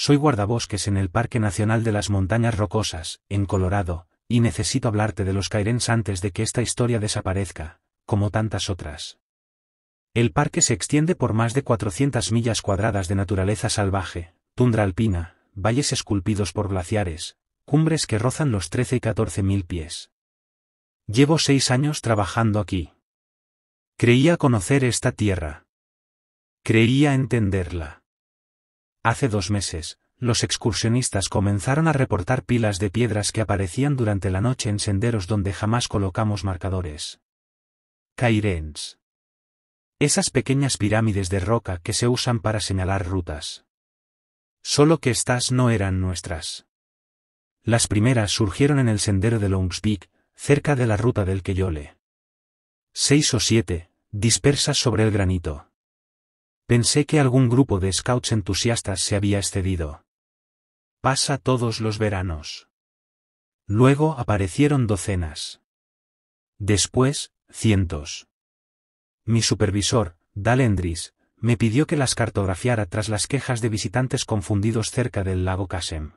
soy guardabosques en el Parque Nacional de las Montañas Rocosas, en Colorado, y necesito hablarte de los Cairns antes de que esta historia desaparezca, como tantas otras. El parque se extiende por más de 400 millas cuadradas de naturaleza salvaje, tundra alpina, valles esculpidos por glaciares, cumbres que rozan los 13 y 14 mil pies. Llevo 6 años trabajando aquí. Creía conocer esta tierra. Creía entenderla. Hace 2 meses, los excursionistas comenzaron a reportar pilas de piedras que aparecían durante la noche en senderos donde jamás colocamos marcadores. Cairns. Esas pequeñas pirámides de roca que se usan para señalar rutas. Solo que estas no eran nuestras. Las primeras surgieron en el sendero de Longs Peak, cerca de la ruta del Queyole. 6 o 7, dispersas sobre el granito. Pensé que algún grupo de scouts entusiastas se había excedido. Pasa todos los veranos. Luego aparecieron docenas. Después, cientos. Mi supervisor, Dale Endris, me pidió que las cartografiara tras las quejas de visitantes confundidos cerca del lago Kasem.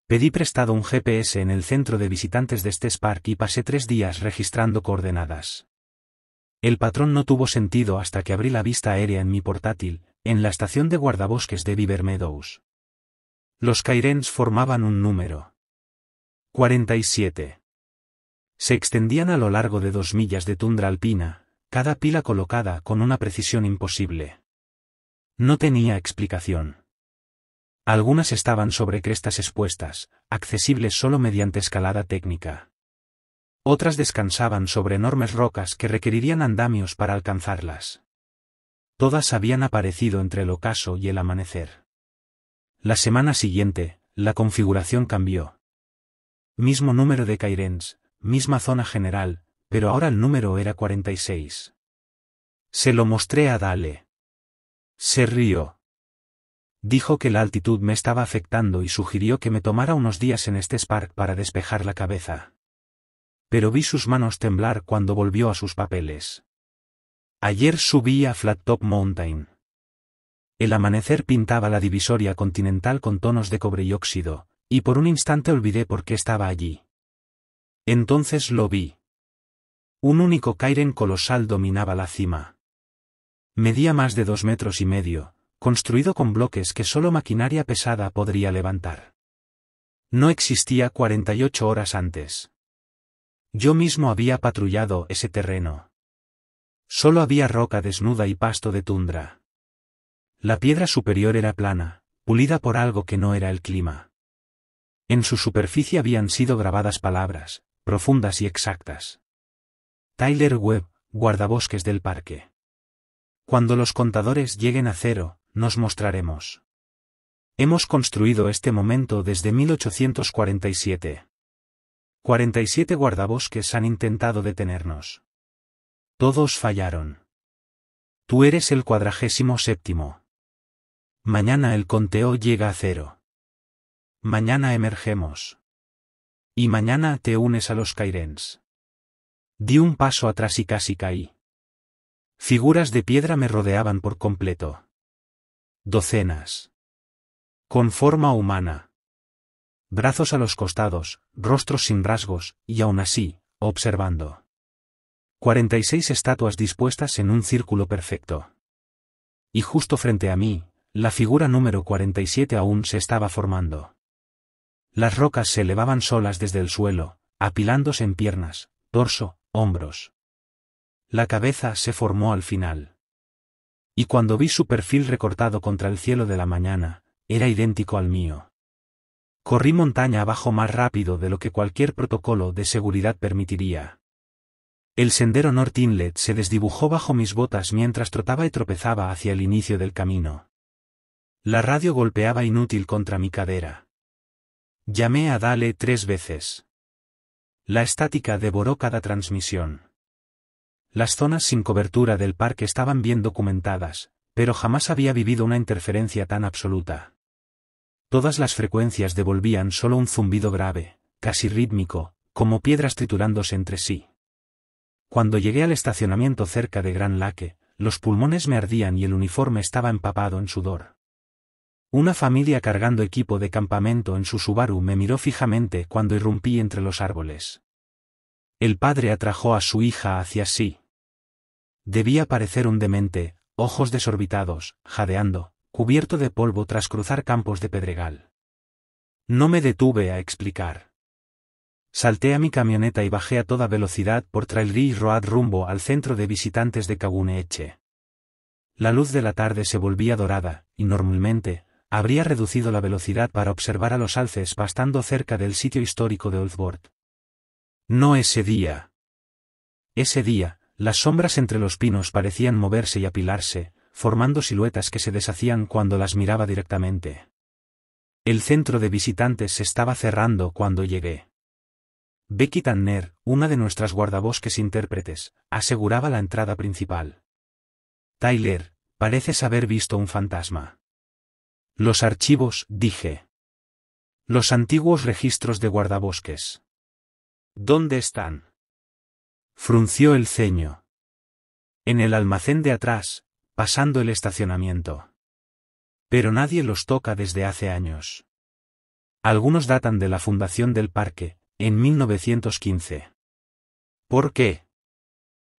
Pedí prestado un GPS en el centro de visitantes de Estes Park y pasé 3 días registrando coordenadas. El patrón no tuvo sentido hasta que abrí la vista aérea en mi portátil, en la estación de guardabosques de Beaver Meadows. Los Cairns formaban un número. 47. Se extendían a lo largo de 2 millas de tundra alpina, cada pila colocada con una precisión imposible. No tenía explicación. Algunas estaban sobre crestas expuestas, accesibles solo mediante escalada técnica. Otras descansaban sobre enormes rocas que requerirían andamios para alcanzarlas. Todas habían aparecido entre el ocaso y el amanecer. La semana siguiente, la configuración cambió. Mismo número de Cairns, misma zona general, pero ahora el número era 46. Se lo mostré a Dale. Se rió. Dijo que la altitud me estaba afectando y sugirió que me tomara unos días en Estes Park para despejar la cabeza. Pero vi sus manos temblar cuando volvió a sus papeles. Ayer subí a Flat Top Mountain. El amanecer pintaba la divisoria continental con tonos de cobre y óxido, y por un instante olvidé por qué estaba allí. Entonces lo vi. Un único Cairn colosal dominaba la cima. Medía más de 2,5 metros, construido con bloques que solo maquinaria pesada podría levantar. No existía 48 horas antes. Yo mismo había patrullado ese terreno. Solo había roca desnuda y pasto de tundra. La piedra superior era plana, pulida por algo que no era el clima. En su superficie habían sido grabadas palabras, profundas y exactas. Tyler Webb, guardabosques del parque. Cuando los contadores lleguen a 0, nos mostraremos. Hemos construido este momento desde 1847. 47 guardabosques han intentado detenernos. Todos fallaron. Tú eres el 47º. Mañana el conteo llega a 0. Mañana emergemos. Y mañana te unes a los Cairns. Di un paso atrás y casi caí. Figuras de piedra me rodeaban por completo. Docenas. Con forma humana. Brazos a los costados, rostros sin rasgos, y aún así, observando. 46 estatuas dispuestas en un círculo perfecto. Y justo frente a mí, la figura número 47 aún se estaba formando. Las rocas se elevaban solas desde el suelo, apilándose en piernas, torso, hombros. La cabeza se formó al final. Y cuando vi su perfil recortado contra el cielo de la mañana, era idéntico al mío. Corrí montaña abajo más rápido de lo que cualquier protocolo de seguridad permitiría. El sendero North Inlet se desdibujó bajo mis botas mientras trotaba y tropezaba hacia el inicio del camino. La radio golpeaba inútil contra mi cadera. Llamé a Dale 3 veces. La estática devoró cada transmisión. Las zonas sin cobertura del parque estaban bien documentadas, pero jamás había vivido una interferencia tan absoluta. Todas las frecuencias devolvían solo un zumbido grave, casi rítmico, como piedras triturándose entre sí. Cuando llegué al estacionamiento cerca de Grand Lake, los pulmones me ardían y el uniforme estaba empapado en sudor. Una familia cargando equipo de campamento en su Subaru me miró fijamente cuando irrumpí entre los árboles. El padre atrajo a su hija hacia sí. Debía parecer un demente, ojos desorbitados, jadeando, cubierto de polvo tras cruzar campos de pedregal. No me detuve a explicar. Salté a mi camioneta y bajé a toda velocidad por Trail Road rumbo al centro de visitantes de Caguneche. La luz de la tarde se volvía dorada, y normalmente, habría reducido la velocidad para observar a los alces pastando cerca del sitio histórico de Oldboard. No ese día. Ese día, las sombras entre los pinos parecían moverse y apilarse, formando siluetas que se deshacían cuando las miraba directamente. El centro de visitantes se estaba cerrando cuando llegué. Becky Tanner, una de nuestras guardabosques intérpretes, aseguraba la entrada principal. Tyler, pareces haber visto un fantasma. Los archivos, dije. Los antiguos registros de guardabosques. ¿Dónde están? Frunció el ceño. En el almacén de atrás, pasando el estacionamiento. Pero nadie los toca desde hace años. Algunos datan de la fundación del parque, en 1915. ¿Por qué?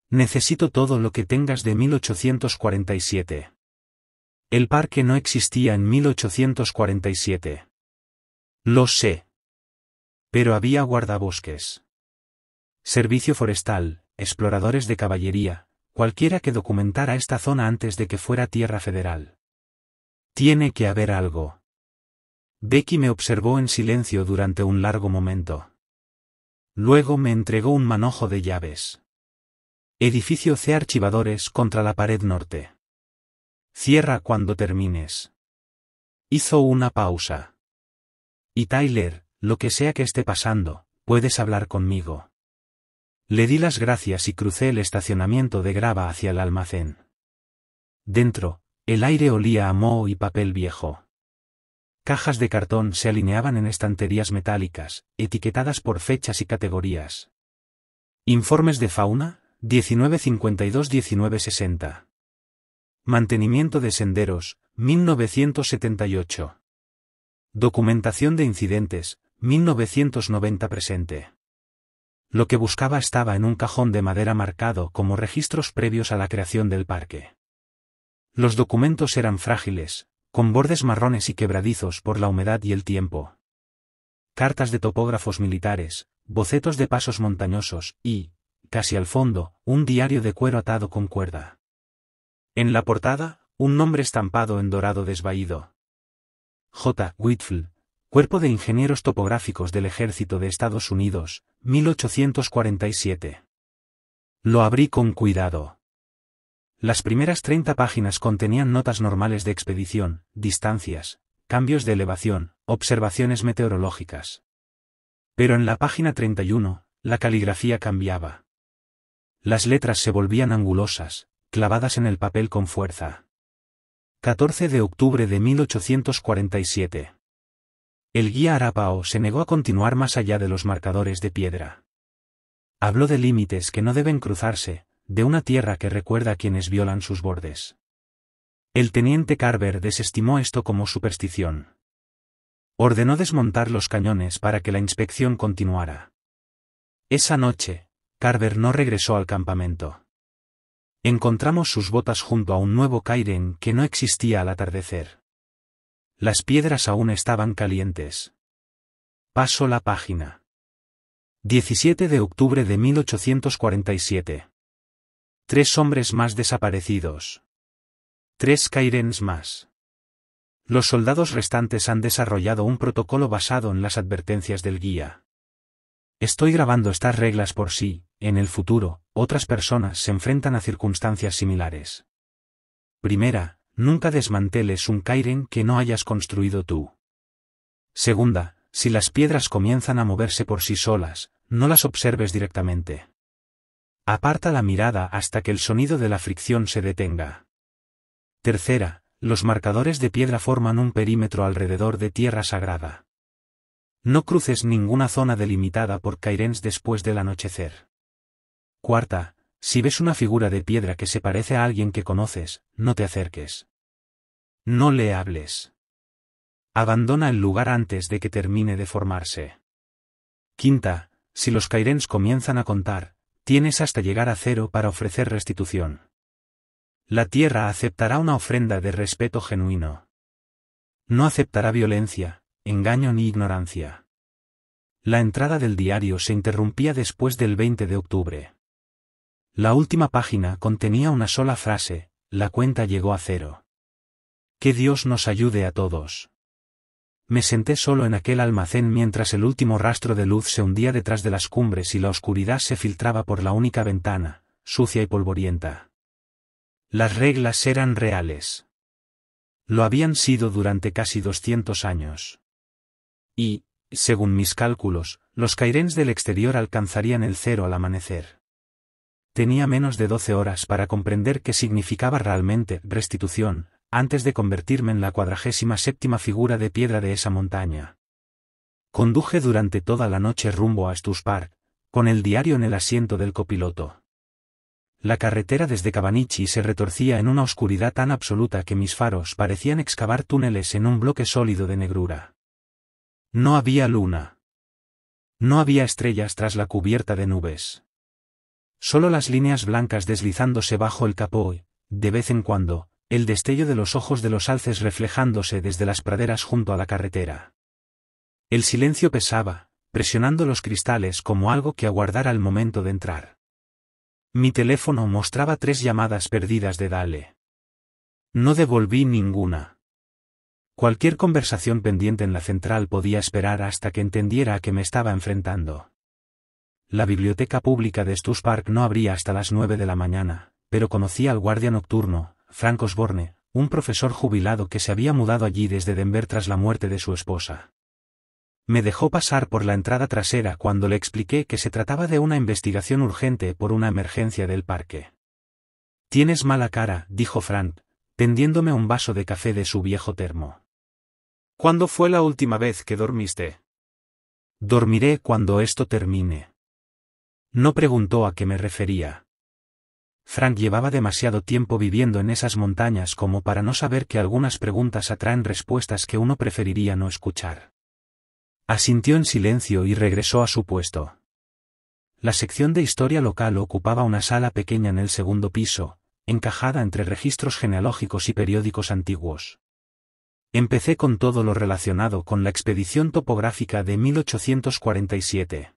Necesito todo lo que tengas de 1847. El parque no existía en 1847. Lo sé. Pero había guardabosques. Servicio forestal, exploradores de caballería, cualquiera que documentara esta zona antes de que fuera tierra federal. Tiene que haber algo. Becky me observó en silencio durante un largo momento. Luego me entregó un manojo de llaves. Edificio C archivadores contra la pared norte. Cierra cuando termines. Hizo una pausa. Y Tyler, lo que sea que esté pasando, puedes hablar conmigo. Le di las gracias y crucé el estacionamiento de grava hacia el almacén. Dentro, el aire olía a moho y papel viejo. Cajas de cartón se alineaban en estanterías metálicas, etiquetadas por fechas y categorías. Informes de fauna, 1952-1960. Mantenimiento de senderos, 1978. Documentación de incidentes, 1990 presente. Lo que buscaba estaba en un cajón de madera marcado como registros previos a la creación del parque. Los documentos eran frágiles, con bordes marrones y quebradizos por la humedad y el tiempo. Cartas de topógrafos militares, bocetos de pasos montañosos y, casi al fondo, un diario de cuero atado con cuerda. En la portada, un nombre estampado en dorado desvaído. J. Whitfield, Cuerpo de Ingenieros Topográficos del Ejército de Estados Unidos, 1847. Lo abrí con cuidado. Las primeras 30 páginas contenían notas normales de expedición, distancias, cambios de elevación, observaciones meteorológicas. Pero en la página 31, la caligrafía cambiaba. Las letras se volvían angulosas, clavadas en el papel con fuerza. 14 de octubre de 1847. El guía Arapaho se negó a continuar más allá de los marcadores de piedra. Habló de límites que no deben cruzarse, de una tierra que recuerda a quienes violan sus bordes. El teniente Carver desestimó esto como superstición. Ordenó desmontar los cañones para que la inspección continuara. Esa noche, Carver no regresó al campamento. Encontramos sus botas junto a un nuevo Kairen que no existía al atardecer. Las piedras aún estaban calientes. Paso la página. 17 de octubre de 1847. 3 hombres más desaparecidos. 3 Kairens más. Los soldados restantes han desarrollado un protocolo basado en las advertencias del guía. Estoy grabando estas reglas por si, en el futuro, otras personas se enfrentan a circunstancias similares. Primera, nunca desmanteles un Kairen que no hayas construido tú. Segunda, si las piedras comienzan a moverse por sí solas, no las observes directamente. Aparta la mirada hasta que el sonido de la fricción se detenga. Tercera, los marcadores de piedra forman un perímetro alrededor de tierra sagrada. No cruces ninguna zona delimitada por Kairens después del anochecer. Cuarta, si ves una figura de piedra que se parece a alguien que conoces, no te acerques. No le hables. Abandona el lugar antes de que termine de formarse. Quinta, si los Cairns comienzan a contar, tienes hasta llegar a 0 para ofrecer restitución. La tierra aceptará una ofrenda de respeto genuino. No aceptará violencia, engaño ni ignorancia. La entrada del diario se interrumpía después del 20 de octubre. La última página contenía una sola frase: la cuenta llegó a 0. Que Dios nos ayude a todos. Me senté solo en aquel almacén mientras el último rastro de luz se hundía detrás de las cumbres y la oscuridad se filtraba por la única ventana, sucia y polvorienta. Las reglas eran reales. Lo habían sido durante casi 200 años. Y, según mis cálculos, los Cairns del exterior alcanzarían el 0 al amanecer. Tenía menos de 12 horas para comprender qué significaba realmente restitución, antes de convertirme en la 47ª figura de piedra de esa montaña. Conduje durante toda la noche rumbo a Stuss Park, con el diario en el asiento del copiloto. La carretera desde Cavannichi se retorcía en una oscuridad tan absoluta que mis faros parecían excavar túneles en un bloque sólido de negrura. No había luna. No había estrellas tras la cubierta de nubes. Solo las líneas blancas deslizándose bajo el capó y, de vez en cuando, el destello de los ojos de los alces reflejándose desde las praderas junto a la carretera. El silencio pesaba, presionando los cristales como algo que aguardara el momento de entrar. Mi teléfono mostraba 3 llamadas perdidas de Dale. No devolví ninguna. Cualquier conversación pendiente en la central podía esperar hasta que entendiera a qué me estaba enfrentando. La biblioteca pública de Stuss Park no abría hasta las 9 de la mañana, pero conocía al guardia nocturno, Frank Osborne, un profesor jubilado que se había mudado allí desde Denver tras la muerte de su esposa. Me dejó pasar por la entrada trasera cuando le expliqué que se trataba de una investigación urgente por una emergencia del parque. «Tienes mala cara», dijo Frank, tendiéndome un vaso de café de su viejo termo. «¿Cuándo fue la última vez que dormiste?» «Dormiré cuando esto termine». No preguntó a qué me refería. Frank llevaba demasiado tiempo viviendo en esas montañas como para no saber que algunas preguntas atraen respuestas que uno preferiría no escuchar. Asintió en silencio y regresó a su puesto. La sección de historia local ocupaba una sala pequeña en el segundo piso, encajada entre registros genealógicos y periódicos antiguos. Empecé con todo lo relacionado con la expedición topográfica de 1847.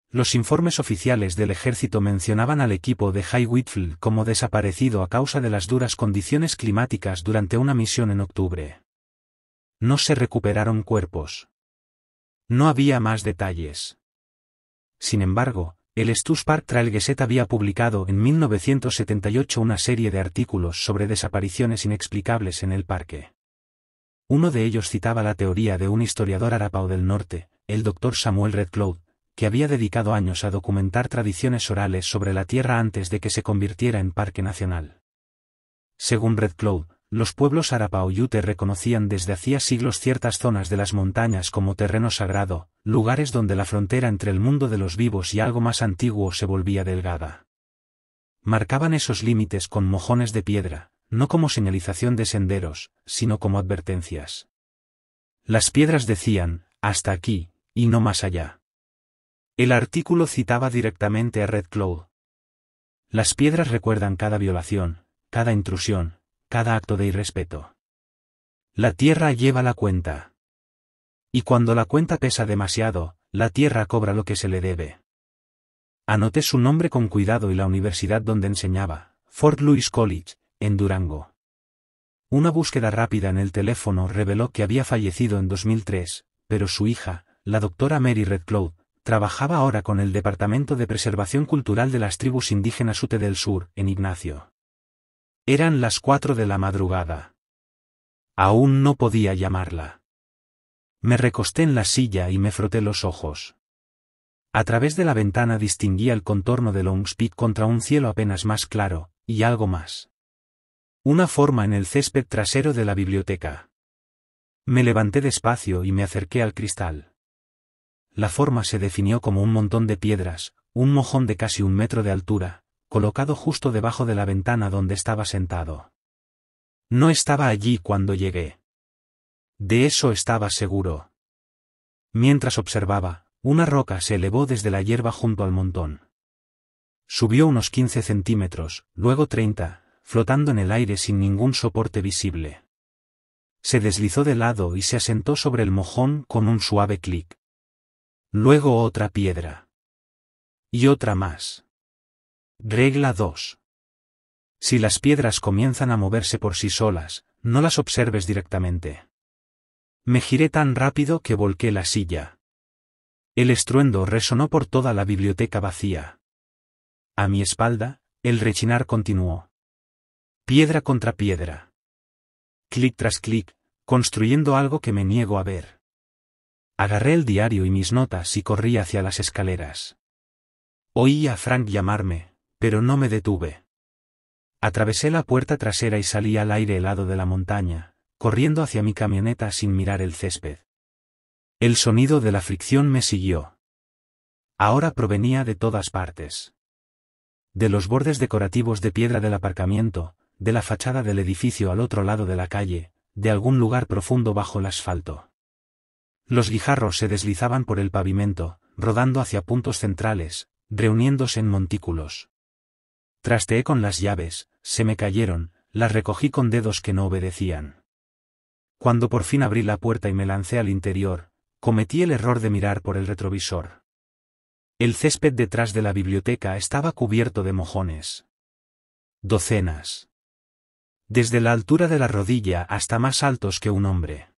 Los informes oficiales del ejército mencionaban al equipo de High Whitfield como desaparecido a causa de las duras condiciones climáticas durante una misión en octubre. No se recuperaron cuerpos. No había más detalles. Sin embargo, el Stuss Park Trail Gazette había publicado en 1978 una serie de artículos sobre desapariciones inexplicables en el parque. Uno de ellos citaba la teoría de un historiador Arapaho del Norte, el Dr. Samuel Red Cloud, que había dedicado años a documentar tradiciones orales sobre la tierra antes de que se convirtiera en parque nacional. Según Red Cloud, los pueblos Arapaho Ute reconocían desde hacía siglos ciertas zonas de las montañas como terreno sagrado, lugares donde la frontera entre el mundo de los vivos y algo más antiguo se volvía delgada. Marcaban esos límites con mojones de piedra, no como señalización de senderos, sino como advertencias. Las piedras decían, hasta aquí, y no más allá. El artículo citaba directamente a Red Cloud. Las piedras recuerdan cada violación, cada intrusión, cada acto de irrespeto. La tierra lleva la cuenta. Y cuando la cuenta pesa demasiado, la tierra cobra lo que se le debe. Anoté su nombre con cuidado y la universidad donde enseñaba, Fort Lewis College, en Durango. Una búsqueda rápida en el teléfono reveló que había fallecido en 2003, pero su hija, la doctora Mary Red Cloud, trabajaba ahora con el Departamento de Preservación Cultural de las Tribus Indígenas Ute del Sur, en Ignacio. Eran las 4 de la madrugada. Aún no podía llamarla. Me recosté en la silla y me froté los ojos. A través de la ventana distinguía el contorno de Longs Peak contra un cielo apenas más claro, y algo más. Una forma en el césped trasero de la biblioteca. Me levanté despacio y me acerqué al cristal. La forma se definió como un montón de piedras, un mojón de casi 1 metro de altura, colocado justo debajo de la ventana donde estaba sentado. No estaba allí cuando llegué. De eso estaba seguro. Mientras observaba, una roca se elevó desde la hierba junto al montón. Subió unos 15 centímetros, luego 30, flotando en el aire sin ningún soporte visible. Se deslizó de lado y se asentó sobre el mojón con un suave clic. Luego otra piedra. Y otra más. Regla 2. Si las piedras comienzan a moverse por sí solas, no las observes directamente. Me giré tan rápido que volqué la silla. El estruendo resonó por toda la biblioteca vacía. A mi espalda, el rechinar continuó. Piedra contra piedra. Clic tras clic, construyendo algo que me niego a ver. Agarré el diario y mis notas y corrí hacia las escaleras. Oí a Frank llamarme, pero no me detuve. Atravesé la puerta trasera y salí al aire helado de la montaña, corriendo hacia mi camioneta sin mirar el césped. El sonido de la fricción me siguió. Ahora provenía de todas partes. De los bordes decorativos de piedra del aparcamiento, de la fachada del edificio al otro lado de la calle, de algún lugar profundo bajo el asfalto. Los guijarros se deslizaban por el pavimento, rodando hacia puntos centrales, reuniéndose en montículos. Trasteé con las llaves, se me cayeron, las recogí con dedos que no obedecían. Cuando por fin abrí la puerta y me lancé al interior, cometí el error de mirar por el retrovisor. El césped detrás de la biblioteca estaba cubierto de mojones. Docenas. Desde la altura de la rodilla hasta más altos que un hombre.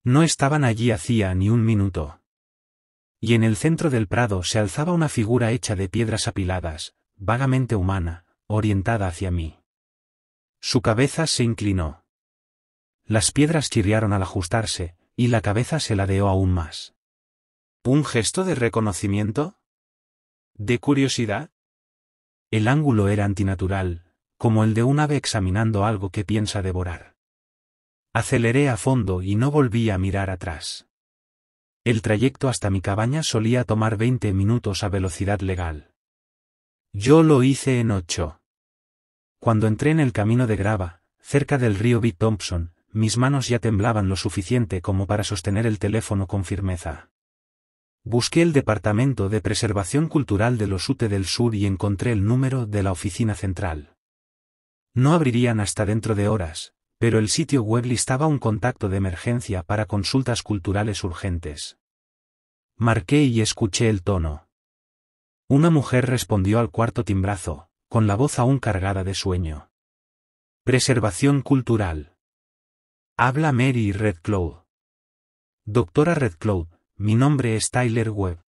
No estaban allí hacía ni un minuto. Y en el centro del prado se alzaba una figura hecha de piedras apiladas, vagamente humana, orientada hacia mí. Su cabeza se inclinó. Las piedras chirriaron al ajustarse, y la cabeza se ladeó aún más. ¿Un gesto de reconocimiento? ¿De curiosidad? El ángulo era antinatural, como el de un ave examinando algo que piensa devorar. Aceleré a fondo y no volví a mirar atrás. El trayecto hasta mi cabaña solía tomar 20 minutos a velocidad legal. Yo lo hice en 8. Cuando entré en el camino de grava, cerca del río Big Thompson, mis manos ya temblaban lo suficiente como para sostener el teléfono con firmeza. Busqué el Departamento de Preservación Cultural de los UTE del Sur y encontré el número de la oficina central. No abrirían hasta dentro de horas, pero el sitio web listaba un contacto de emergencia para consultas culturales urgentes. Marqué y escuché el tono. Una mujer respondió al cuarto timbrazo, con la voz aún cargada de sueño. Preservación cultural. Habla Mary Redcloud. Doctora Redcloud, mi nombre es Tyler Webb.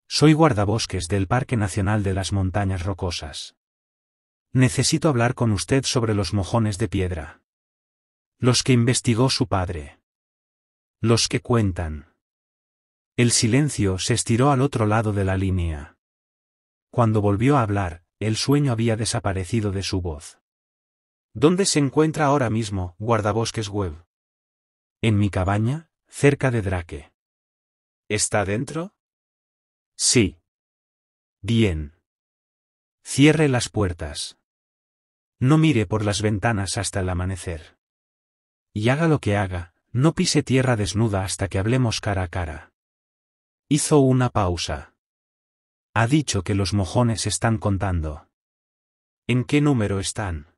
Soy guardabosques del Parque Nacional de las Montañas Rocosas. Necesito hablar con usted sobre los mojones de piedra. Los que investigó su padre. Los que cuentan. El silencio se estiró al otro lado de la línea. Cuando volvió a hablar, el sueño había desaparecido de su voz. ¿Dónde se encuentra ahora mismo, guardabosques Webb? En mi cabaña, cerca de Drake. ¿Está dentro? Sí. Bien. Cierre las puertas. No mire por las ventanas hasta el amanecer. Y haga lo que haga, no pise tierra desnuda hasta que hablemos cara a cara. Hizo una pausa. Ha dicho que los mojones están contando. ¿En qué número están?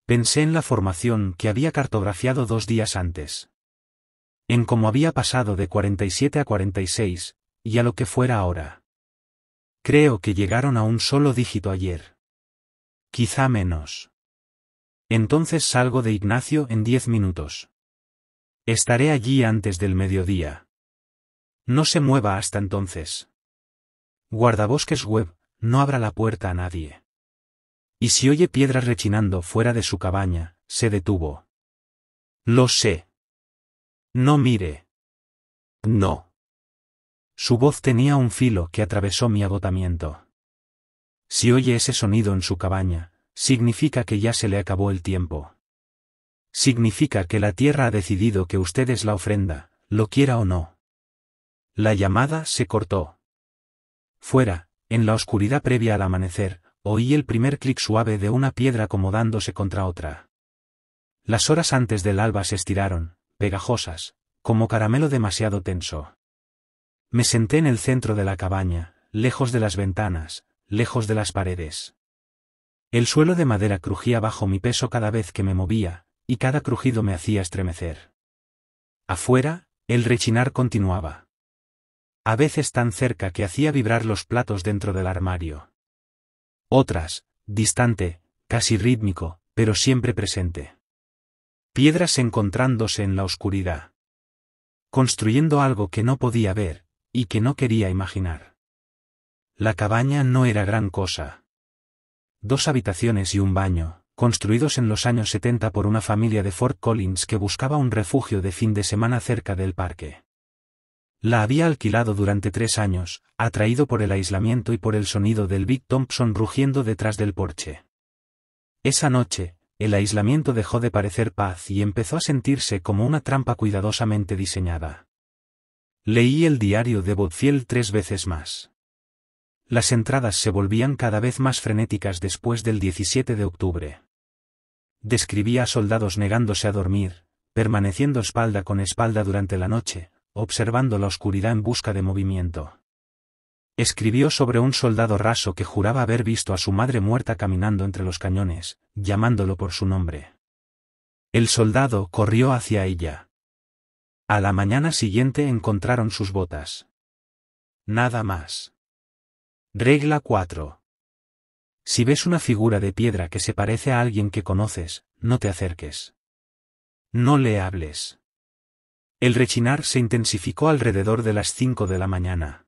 Pensé en la formación que había cartografiado 2 días antes. En cómo había pasado de 47 a 46, y a lo que fuera ahora. Creo que llegaron a un solo dígito ayer. Quizá menos. Entonces salgo de Ignacio en 10 minutos. Estaré allí antes del mediodía. No se mueva hasta entonces. Guardabosques Webb, no abra la puerta a nadie. Y si oye piedras rechinando fuera de su cabaña, se detuvo. Lo sé. No mire. No. Su voz tenía un filo que atravesó mi agotamiento. Si oye ese sonido en su cabaña, significa que ya se le acabó el tiempo. Significa que la tierra ha decidido que usted es la ofrenda, lo quiera o no. La llamada se cortó. Fuera, en la oscuridad previa al amanecer, oí el primer clic suave de una piedra acomodándose contra otra. Las horas antes del alba se estiraron, pegajosas, como caramelo demasiado tenso. Me senté en el centro de la cabaña, lejos de las ventanas, lejos de las paredes. El suelo de madera crujía bajo mi peso cada vez que me movía, y cada crujido me hacía estremecer. Afuera, el rechinar continuaba. A veces tan cerca que hacía vibrar los platos dentro del armario. Otras, distante, casi rítmico, pero siempre presente. Piedras encontrándose en la oscuridad. Construyendo algo que no podía ver, y que no quería imaginar. La cabaña no era gran cosa. 2 habitaciones y un baño, construidos en los años 70 por una familia de Fort Collins que buscaba un refugio de fin de semana cerca del parque. La había alquilado durante 3 años, atraído por el aislamiento y por el sonido del Big Thompson rugiendo detrás del porche. Esa noche, el aislamiento dejó de parecer paz y empezó a sentirse como una trampa cuidadosamente diseñada. Leí el diario de Boutfield 3 veces más. Las entradas se volvían cada vez más frenéticas después del 17 de octubre. Describía a soldados negándose a dormir, permaneciendo espalda con espalda durante la noche, observando la oscuridad en busca de movimiento. Escribió sobre un soldado raso que juraba haber visto a su madre muerta caminando entre los cañones, llamándolo por su nombre. El soldado corrió hacia ella. A la mañana siguiente encontraron sus botas. Nada más. Regla 4. Si ves una figura de piedra que se parece a alguien que conoces, no te acerques. No le hables. El rechinar se intensificó alrededor de las 5 de la mañana.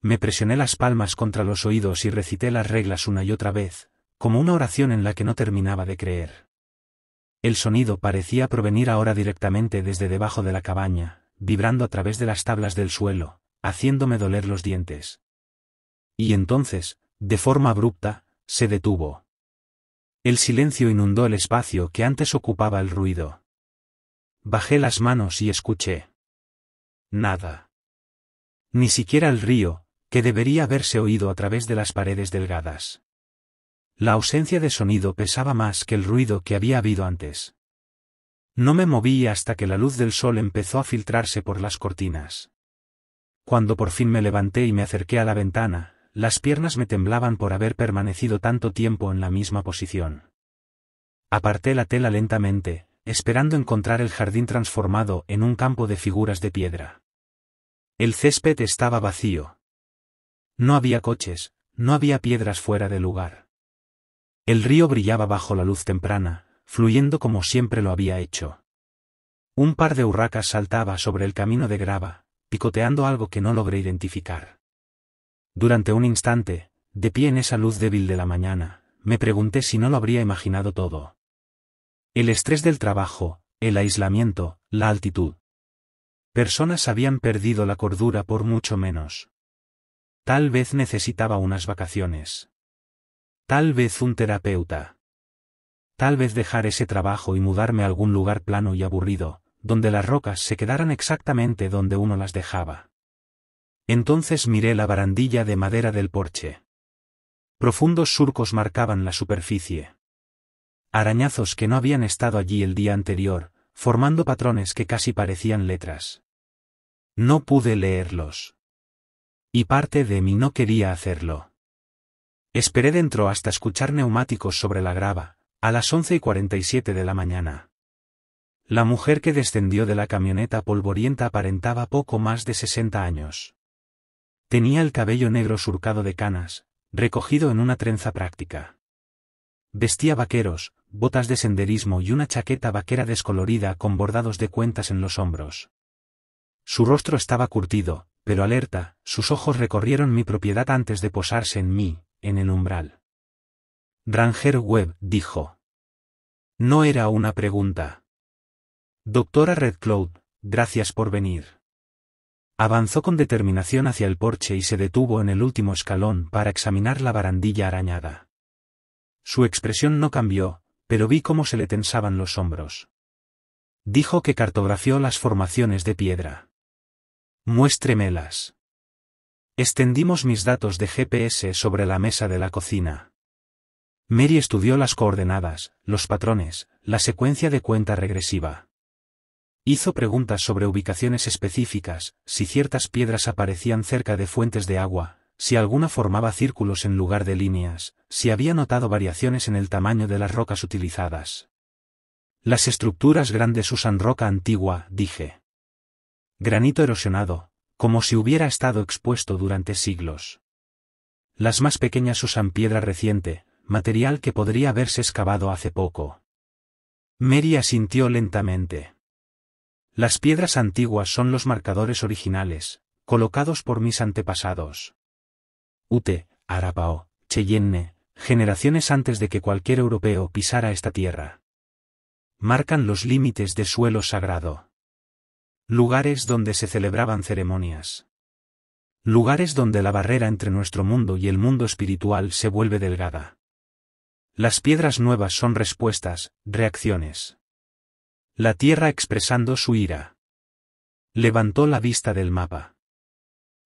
Me presioné las palmas contra los oídos y recité las reglas una y otra vez, como una oración en la que no terminaba de creer. El sonido parecía provenir ahora directamente desde debajo de la cabaña, vibrando a través de las tablas del suelo, haciéndome doler los dientes. Y entonces, de forma abrupta, se detuvo. El silencio inundó el espacio que antes ocupaba el ruido. Bajé las manos y escuché. Nada. Ni siquiera el río, que debería haberse oído a través de las paredes delgadas. La ausencia de sonido pesaba más que el ruido que había habido antes. No me moví hasta que la luz del sol empezó a filtrarse por las cortinas. Cuando por fin me levanté y me acerqué a la ventana, las piernas me temblaban por haber permanecido tanto tiempo en la misma posición. Aparté la tela lentamente, esperando encontrar el jardín transformado en un campo de figuras de piedra. El césped estaba vacío. No había coches, no había piedras fuera de lugar. El río brillaba bajo la luz temprana, fluyendo como siempre lo había hecho. Un par de urracas saltaba sobre el camino de grava, picoteando algo que no logré identificar. Durante un instante, de pie en esa luz débil de la mañana, me pregunté si no lo habría imaginado todo. El estrés del trabajo, el aislamiento, la altitud. Personas habían perdido la cordura por mucho menos. Tal vez necesitaba unas vacaciones. Tal vez un terapeuta. Tal vez dejar ese trabajo y mudarme a algún lugar plano y aburrido, donde las rocas se quedaran exactamente donde uno las dejaba. Entonces miré la barandilla de madera del porche. Profundos surcos marcaban la superficie. Arañazos que no habían estado allí el día anterior, formando patrones que casi parecían letras. No pude leerlos. Y parte de mí no quería hacerlo. Esperé dentro hasta escuchar neumáticos sobre la grava, a las 11:47 de la mañana. La mujer que descendió de la camioneta polvorienta aparentaba poco más de 60 años. Tenía el cabello negro surcado de canas, recogido en una trenza práctica. Vestía vaqueros, botas de senderismo y una chaqueta vaquera descolorida con bordados de cuentas en los hombros. Su rostro estaba curtido, pero alerta, sus ojos recorrieron mi propiedad antes de posarse en mí, en el umbral. Ranger Webb, dijo. No era una pregunta. Doctora Redcloud, gracias por venir. Avanzó con determinación hacia el porche y se detuvo en el último escalón para examinar la barandilla arañada. Su expresión no cambió, pero vi cómo se le tensaban los hombros. Dijo que cartografió las formaciones de piedra. Muéstremelas. Extendimos mis datos de GPS sobre la mesa de la cocina. Mary estudió las coordenadas, los patrones, la secuencia de cuenta regresiva. Hizo preguntas sobre ubicaciones específicas, si ciertas piedras aparecían cerca de fuentes de agua, si alguna formaba círculos en lugar de líneas, si había notado variaciones en el tamaño de las rocas utilizadas. Las estructuras grandes usan roca antigua, dije. Granito erosionado, como si hubiera estado expuesto durante siglos. Las más pequeñas usan piedra reciente, material que podría haberse excavado hace poco. Mary asintió lentamente. Las piedras antiguas son los marcadores originales, colocados por mis antepasados. Ute, Arapaho, Cheyenne, generaciones antes de que cualquier europeo pisara esta tierra. Marcan los límites de suelo sagrado. Lugares donde se celebraban ceremonias. Lugares donde la barrera entre nuestro mundo y el mundo espiritual se vuelve delgada. Las piedras nuevas son respuestas, reacciones. La tierra expresando su ira. Levantó la vista del mapa.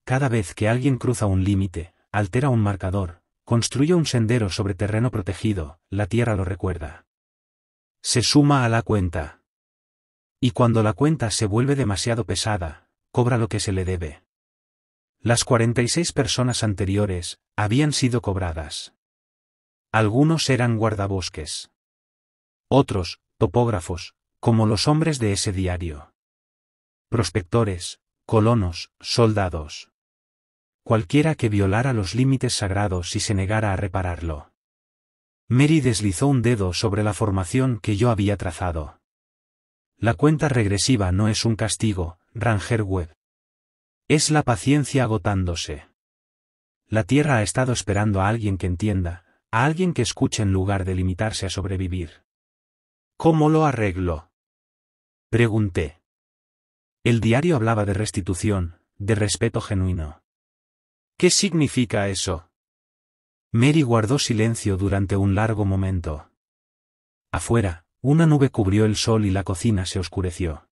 Cada vez que alguien cruza un límite, altera un marcador, construye un sendero sobre terreno protegido, la tierra lo recuerda. Se suma a la cuenta. Y cuando la cuenta se vuelve demasiado pesada, cobra lo que se le debe. Las 46 personas anteriores habían sido cobradas. Algunos eran guardabosques. Otros, topógrafos, como los hombres de ese diario. Prospectores, colonos, soldados. Cualquiera que violara los límites sagrados y se negara a repararlo. Mary deslizó un dedo sobre la formación que yo había trazado. La cuenta regresiva no es un castigo, Ranger Webb. Es la paciencia agotándose. La Tierra ha estado esperando a alguien que entienda, a alguien que escuche en lugar de limitarse a sobrevivir. ¿Cómo lo arreglo? Pregunté. El diario hablaba de restitución, de respeto genuino. ¿Qué significa eso? Mary guardó silencio durante un largo momento. Afuera, una nube cubrió el sol y la cocina se oscureció.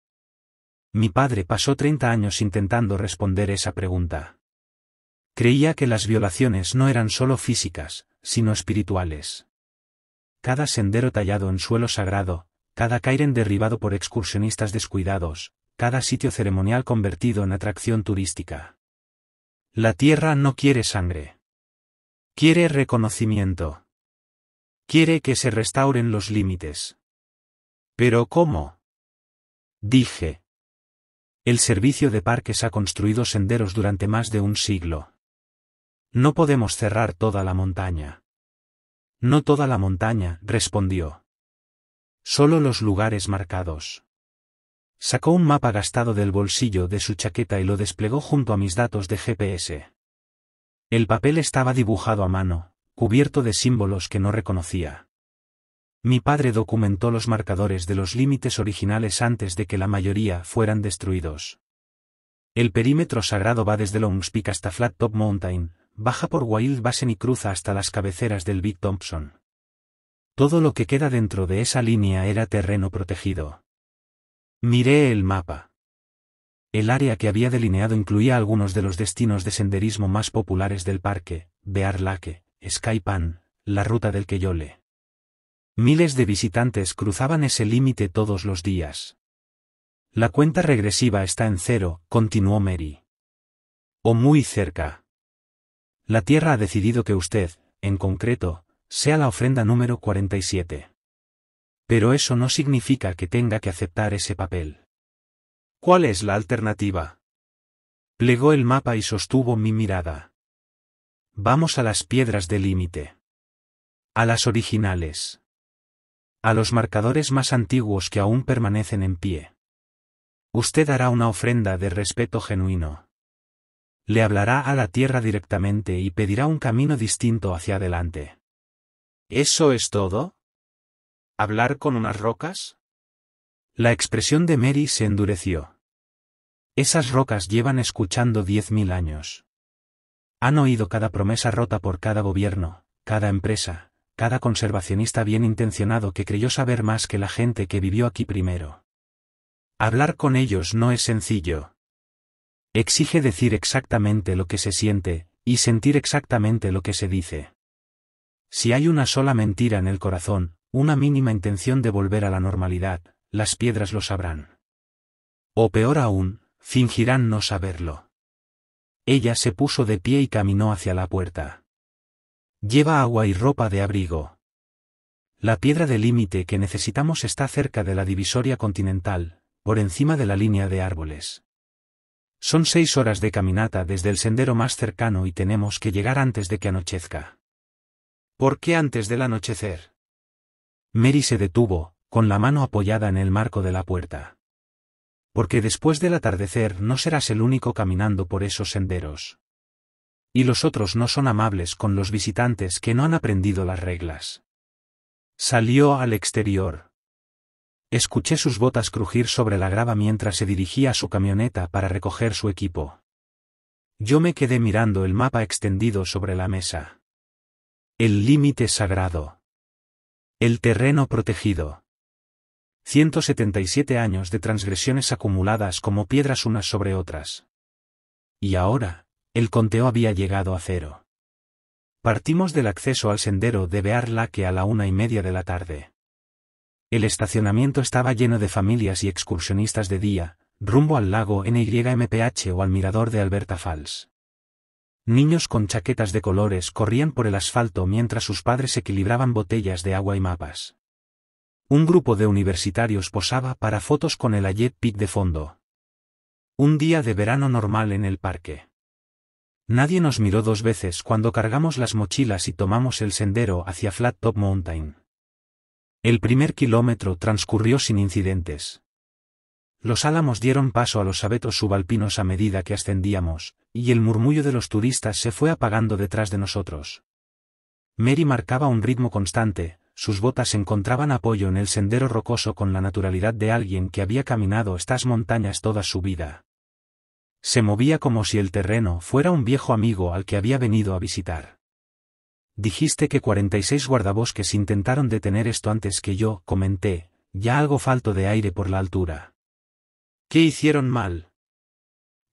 Mi padre pasó 30 años intentando responder esa pregunta. Creía que las violaciones no eran solo físicas, sino espirituales. Cada sendero tallado en suelo sagrado, cada kairen derribado por excursionistas descuidados, cada sitio ceremonial convertido en atracción turística. La tierra no quiere sangre. Quiere reconocimiento. Quiere que se restauren los límites. ¿Pero cómo? Dije. El servicio de parques ha construido senderos durante más de un siglo. No podemos cerrar toda la montaña. No toda la montaña, respondió. Solo los lugares marcados. Sacó un mapa gastado del bolsillo de su chaqueta y lo desplegó junto a mis datos de GPS. El papel estaba dibujado a mano, cubierto de símbolos que no reconocía. Mi padre documentó los marcadores de los límites originales antes de que la mayoría fueran destruidos. El perímetro sagrado va desde Longs Peak hasta Flat Top Mountain, baja por Wild Basin y cruza hasta las cabeceras del Big Thompson. Todo lo que queda dentro de esa línea era terreno protegido. Miré el mapa. El área que había delineado incluía algunos de los destinos de senderismo más populares del parque, Bear Lake, Sky Pan, la ruta del Queyole. Miles de visitantes cruzaban ese límite todos los días. La cuenta regresiva está en 0, continuó Mary. O muy cerca. La Tierra ha decidido que usted, en concreto, sea la ofrenda número 47. Pero eso no significa que tenga que aceptar ese papel. ¿Cuál es la alternativa? Plegó el mapa y sostuvo mi mirada. Vamos a las piedras de límite. A las originales. A los marcadores más antiguos que aún permanecen en pie. Usted hará una ofrenda de respeto genuino. Le hablará a la tierra directamente y pedirá un camino distinto hacia adelante. ¿Eso es todo? ¿Hablar con unas rocas? La expresión de Mary se endureció. Esas rocas llevan escuchando 10.000 años. Han oído cada promesa rota por cada gobierno, cada empresa, cada conservacionista bien intencionado que creyó saber más que la gente que vivió aquí primero. Hablar con ellos no es sencillo. Exige decir exactamente lo que se siente, y sentir exactamente lo que se dice. Si hay una sola mentira en el corazón, una mínima intención de volver a la normalidad, las piedras lo sabrán. O peor aún, fingirán no saberlo. Ella se puso de pie y caminó hacia la puerta. Lleva agua y ropa de abrigo. La piedra de límite que necesitamos está cerca de la divisoria continental, por encima de la línea de árboles. Son 6 horas de caminata desde el sendero más cercano y tenemos que llegar antes de que anochezca. ¿Por qué antes del anochecer? Mary se detuvo, con la mano apoyada en el marco de la puerta. Porque después del atardecer no serás el único caminando por esos senderos. Y los otros no son amables con los visitantes que no han aprendido las reglas. Salió al exterior. Escuché sus botas crujir sobre la grava mientras se dirigía a su camioneta para recoger su equipo. Yo me quedé mirando el mapa extendido sobre la mesa. El límite sagrado. El terreno protegido. 177 años de transgresiones acumuladas como piedras unas sobre otras. Y ahora, el conteo había llegado a 0. Partimos del acceso al sendero de Bear Lake a la 1:30 de la tarde. El estacionamiento estaba lleno de familias y excursionistas de día, rumbo al lago NYMPH o al mirador de Alberta Falls. Niños con chaquetas de colores corrían por el asfalto mientras sus padres equilibraban botellas de agua y mapas. Un grupo de universitarios posaba para fotos con el Ayet Peak de fondo. Un día de verano normal en el parque. Nadie nos miró 2 veces cuando cargamos las mochilas y tomamos el sendero hacia Flat Top Mountain. El primer kilómetro transcurrió sin incidentes. Los álamos dieron paso a los abetos subalpinos a medida que ascendíamos, y el murmullo de los turistas se fue apagando detrás de nosotros. Mary marcaba un ritmo constante. Sus botas encontraban apoyo en el sendero rocoso con la naturalidad de alguien que había caminado estas montañas toda su vida. Se movía como si el terreno fuera un viejo amigo al que había venido a visitar. Dijiste que 46 guardabosques intentaron detener esto antes que yo, comenté, ya algo falto de aire por la altura. ¿Qué hicieron mal?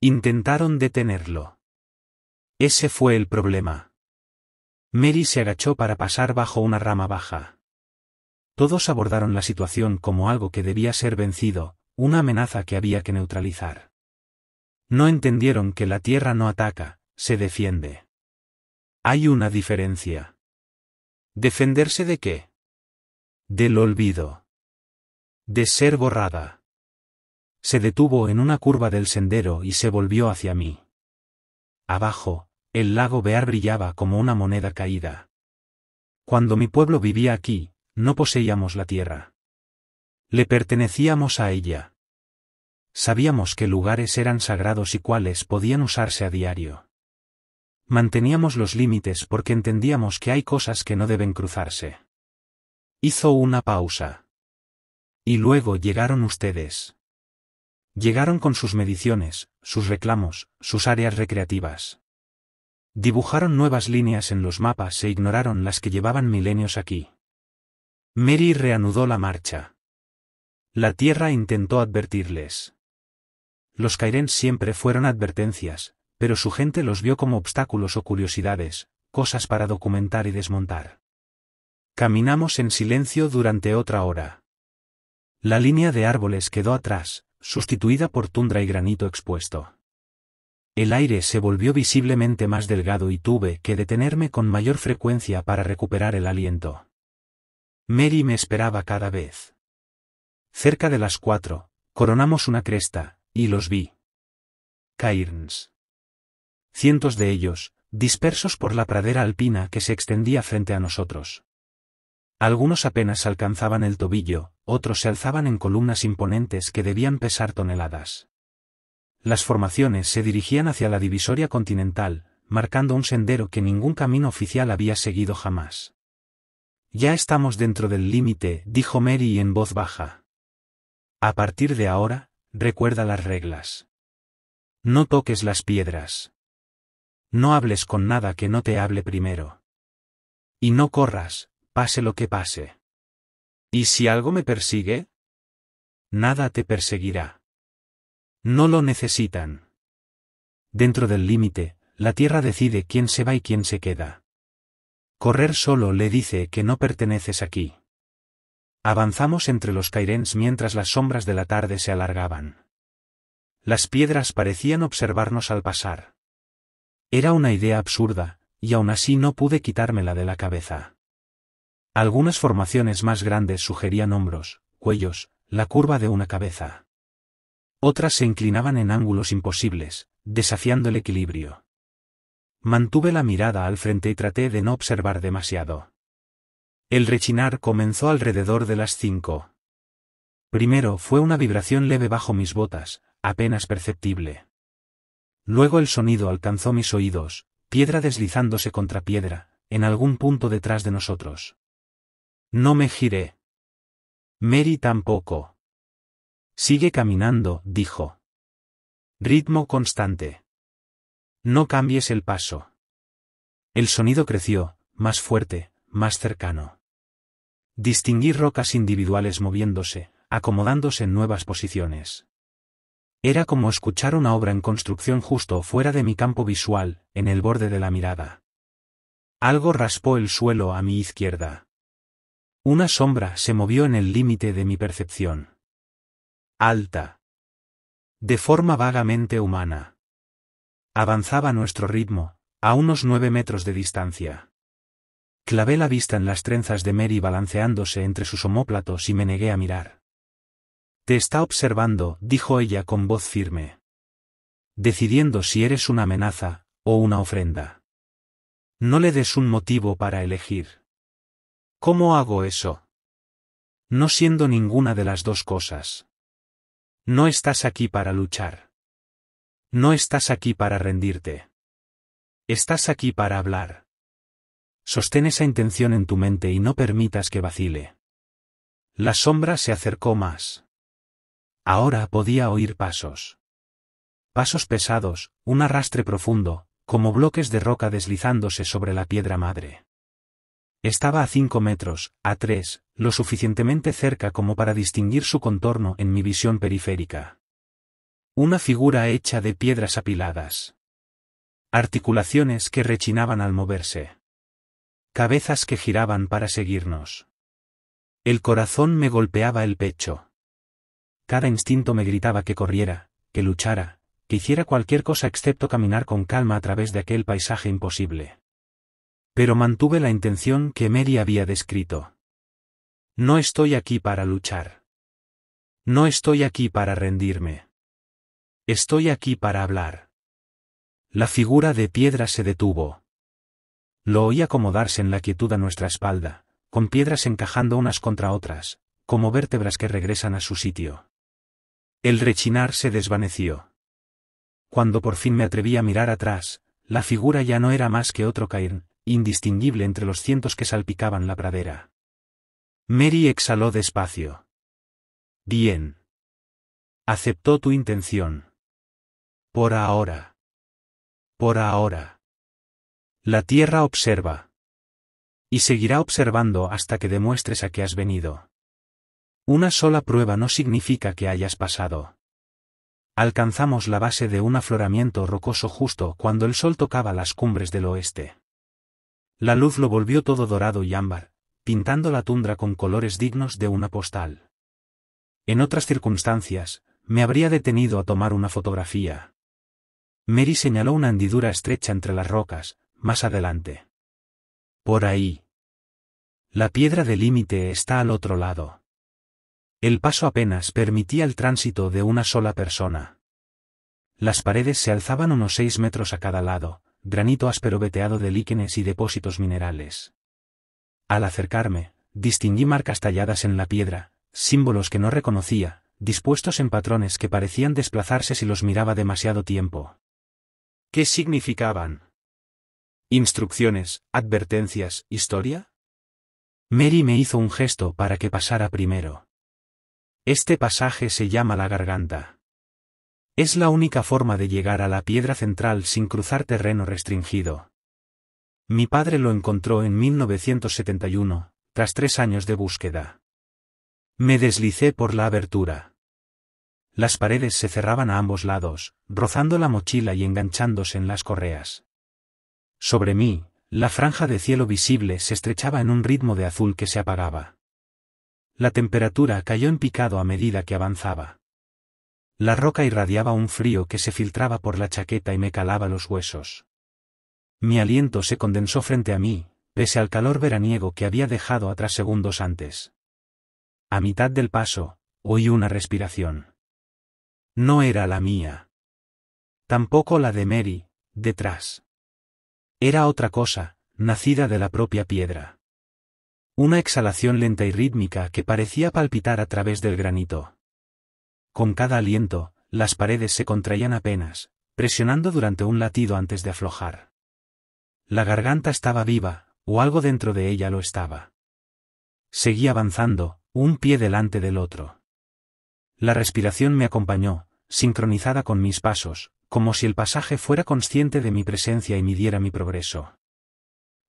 Intentaron detenerlo. Ese fue el problema. Mary se agachó para pasar bajo una rama baja. Todos abordaron la situación como algo que debía ser vencido, una amenaza que había que neutralizar. No entendieron que la tierra no ataca, se defiende. Hay una diferencia. ¿Defenderse de qué? Del olvido. De ser borrada. Se detuvo en una curva del sendero y se volvió hacia mí. Abajo, el lago Bear brillaba como una moneda caída. Cuando mi pueblo vivía aquí, no poseíamos la tierra. Le pertenecíamos a ella. Sabíamos qué lugares eran sagrados y cuáles podían usarse a diario. Manteníamos los límites porque entendíamos que hay cosas que no deben cruzarse. Hizo una pausa. Y luego llegaron ustedes. Llegaron con sus mediciones, sus reclamos, sus áreas recreativas. Dibujaron nuevas líneas en los mapas e ignoraron las que llevaban milenios aquí. Mary reanudó la marcha. La tierra intentó advertirles. Los Cairns siempre fueron advertencias, pero su gente los vio como obstáculos o curiosidades, cosas para documentar y desmontar. Caminamos en silencio durante otra hora. La línea de árboles quedó atrás, sustituida por tundra y granito expuesto. El aire se volvió visiblemente más delgado y tuve que detenerme con mayor frecuencia para recuperar el aliento. Mary me esperaba cada vez. Cerca de las 4, coronamos una cresta, y los vi. Cairns. Cientos de ellos, dispersos por la pradera alpina que se extendía frente a nosotros. Algunos apenas alcanzaban el tobillo, otros se alzaban en columnas imponentes que debían pesar toneladas. Las formaciones se dirigían hacia la divisoria continental, marcando un sendero que ningún camino oficial había seguido jamás. Ya estamos dentro del límite, dijo Mary en voz baja. A partir de ahora, recuerda las reglas. No toques las piedras. No hables con nada que no te hable primero. Y no corras, pase lo que pase. ¿Y si algo me persigue? Nada te perseguirá. No lo necesitan. Dentro del límite, la tierra decide quién se va y quién se queda. Correr solo le dice que no perteneces aquí. Avanzamos entre los Cairns mientras las sombras de la tarde se alargaban. Las piedras parecían observarnos al pasar. Era una idea absurda, y aún así no pude quitármela de la cabeza. Algunas formaciones más grandes sugerían hombros, cuellos, la curva de una cabeza. Otras se inclinaban en ángulos imposibles, desafiando el equilibrio. Mantuve la mirada al frente y traté de no observar demasiado. El rechinar comenzó alrededor de las 5. Primero fue una vibración leve bajo mis botas, apenas perceptible. Luego el sonido alcanzó mis oídos, piedra deslizándose contra piedra, en algún punto detrás de nosotros. No me giré. Mary tampoco. Sigue caminando, dijo. Ritmo constante. No cambies el paso. El sonido creció, más fuerte, más cercano. Distinguí rocas individuales moviéndose, acomodándose en nuevas posiciones. Era como escuchar una obra en construcción justo fuera de mi campo visual, en el borde de la mirada. Algo raspó el suelo a mi izquierda. Una sombra se movió en el límite de mi percepción. Alta. De forma vagamente humana. Avanzaba a nuestro ritmo, a unos 9 metros de distancia. Clavé la vista en las trenzas de Mary balanceándose entre sus omóplatos y me negué a mirar. Te está observando, dijo ella con voz firme. Decidiendo si eres una amenaza, o una ofrenda. No le des un motivo para elegir. ¿Cómo hago eso? No siendo ninguna de las dos cosas. No estás aquí para luchar. No estás aquí para rendirte. Estás aquí para hablar. Sostén esa intención en tu mente y no permitas que vacile. La sombra se acercó más. Ahora podía oír pasos. Pasos pesados, un arrastre profundo, como bloques de roca deslizándose sobre la piedra madre. Estaba a 5 metros, a 3, lo suficientemente cerca como para distinguir su contorno en mi visión periférica. Una figura hecha de piedras apiladas. Articulaciones que rechinaban al moverse. Cabezas que giraban para seguirnos. El corazón me golpeaba el pecho. Cada instinto me gritaba que corriera, que luchara, que hiciera cualquier cosa excepto caminar con calma a través de aquel paisaje imposible. Pero mantuve la intención que Mary había descrito. No estoy aquí para luchar. No estoy aquí para rendirme. Estoy aquí para hablar. La figura de piedra se detuvo. Lo oí acomodarse en la quietud a nuestra espalda, con piedras encajando unas contra otras, como vértebras que regresan a su sitio. El rechinar se desvaneció. Cuando por fin me atreví a mirar atrás, la figura ya no era más que otro Cairn, indistinguible entre los cientos que salpicaban la pradera. Mary exhaló despacio. Bien. Aceptó tu intención. Por ahora. Por ahora. La tierra observa. Y seguirá observando hasta que demuestres a qué has venido. Una sola prueba no significa que hayas pasado. Alcanzamos la base de un afloramiento rocoso justo cuando el sol tocaba las cumbres del oeste. La luz lo volvió todo dorado y ámbar, pintando la tundra con colores dignos de una postal. En otras circunstancias, me habría detenido a tomar una fotografía. Mary señaló una hendidura estrecha entre las rocas, más adelante. Por ahí. La piedra de límite está al otro lado. El paso apenas permitía el tránsito de una sola persona. Las paredes se alzaban unos 6 metros a cada lado, granito áspero veteado de líquenes y depósitos minerales. Al acercarme, distinguí marcas talladas en la piedra, símbolos que no reconocía, dispuestos en patrones que parecían desplazarse si los miraba demasiado tiempo. ¿Qué significaban? ¿Instrucciones, advertencias, historia? Mary me hizo un gesto para que pasara primero. Este pasaje se llama la garganta. Es la única forma de llegar a la piedra central sin cruzar terreno restringido. Mi padre lo encontró en 1971, tras 3 años de búsqueda. Me deslicé por la abertura. Las paredes se cerraban a ambos lados, rozando la mochila y enganchándose en las correas. Sobre mí, la franja de cielo visible se estrechaba en un ritmo de azul que se apagaba. La temperatura cayó en picado a medida que avanzaba. La roca irradiaba un frío que se filtraba por la chaqueta y me calaba los huesos. Mi aliento se condensó frente a mí, pese al calor veraniego que había dejado atrás segundos antes. A mitad del paso, oí una respiración. No era la mía. Tampoco la de Mary, detrás. Era otra cosa, nacida de la propia piedra. Una exhalación lenta y rítmica que parecía palpitar a través del granito. Con cada aliento, las paredes se contraían apenas, presionando durante un latido antes de aflojar. La garganta estaba viva, o algo dentro de ella lo estaba. Seguí avanzando, un pie delante del otro. La respiración me acompañó, sincronizada con mis pasos, como si el pasaje fuera consciente de mi presencia y midiera mi progreso.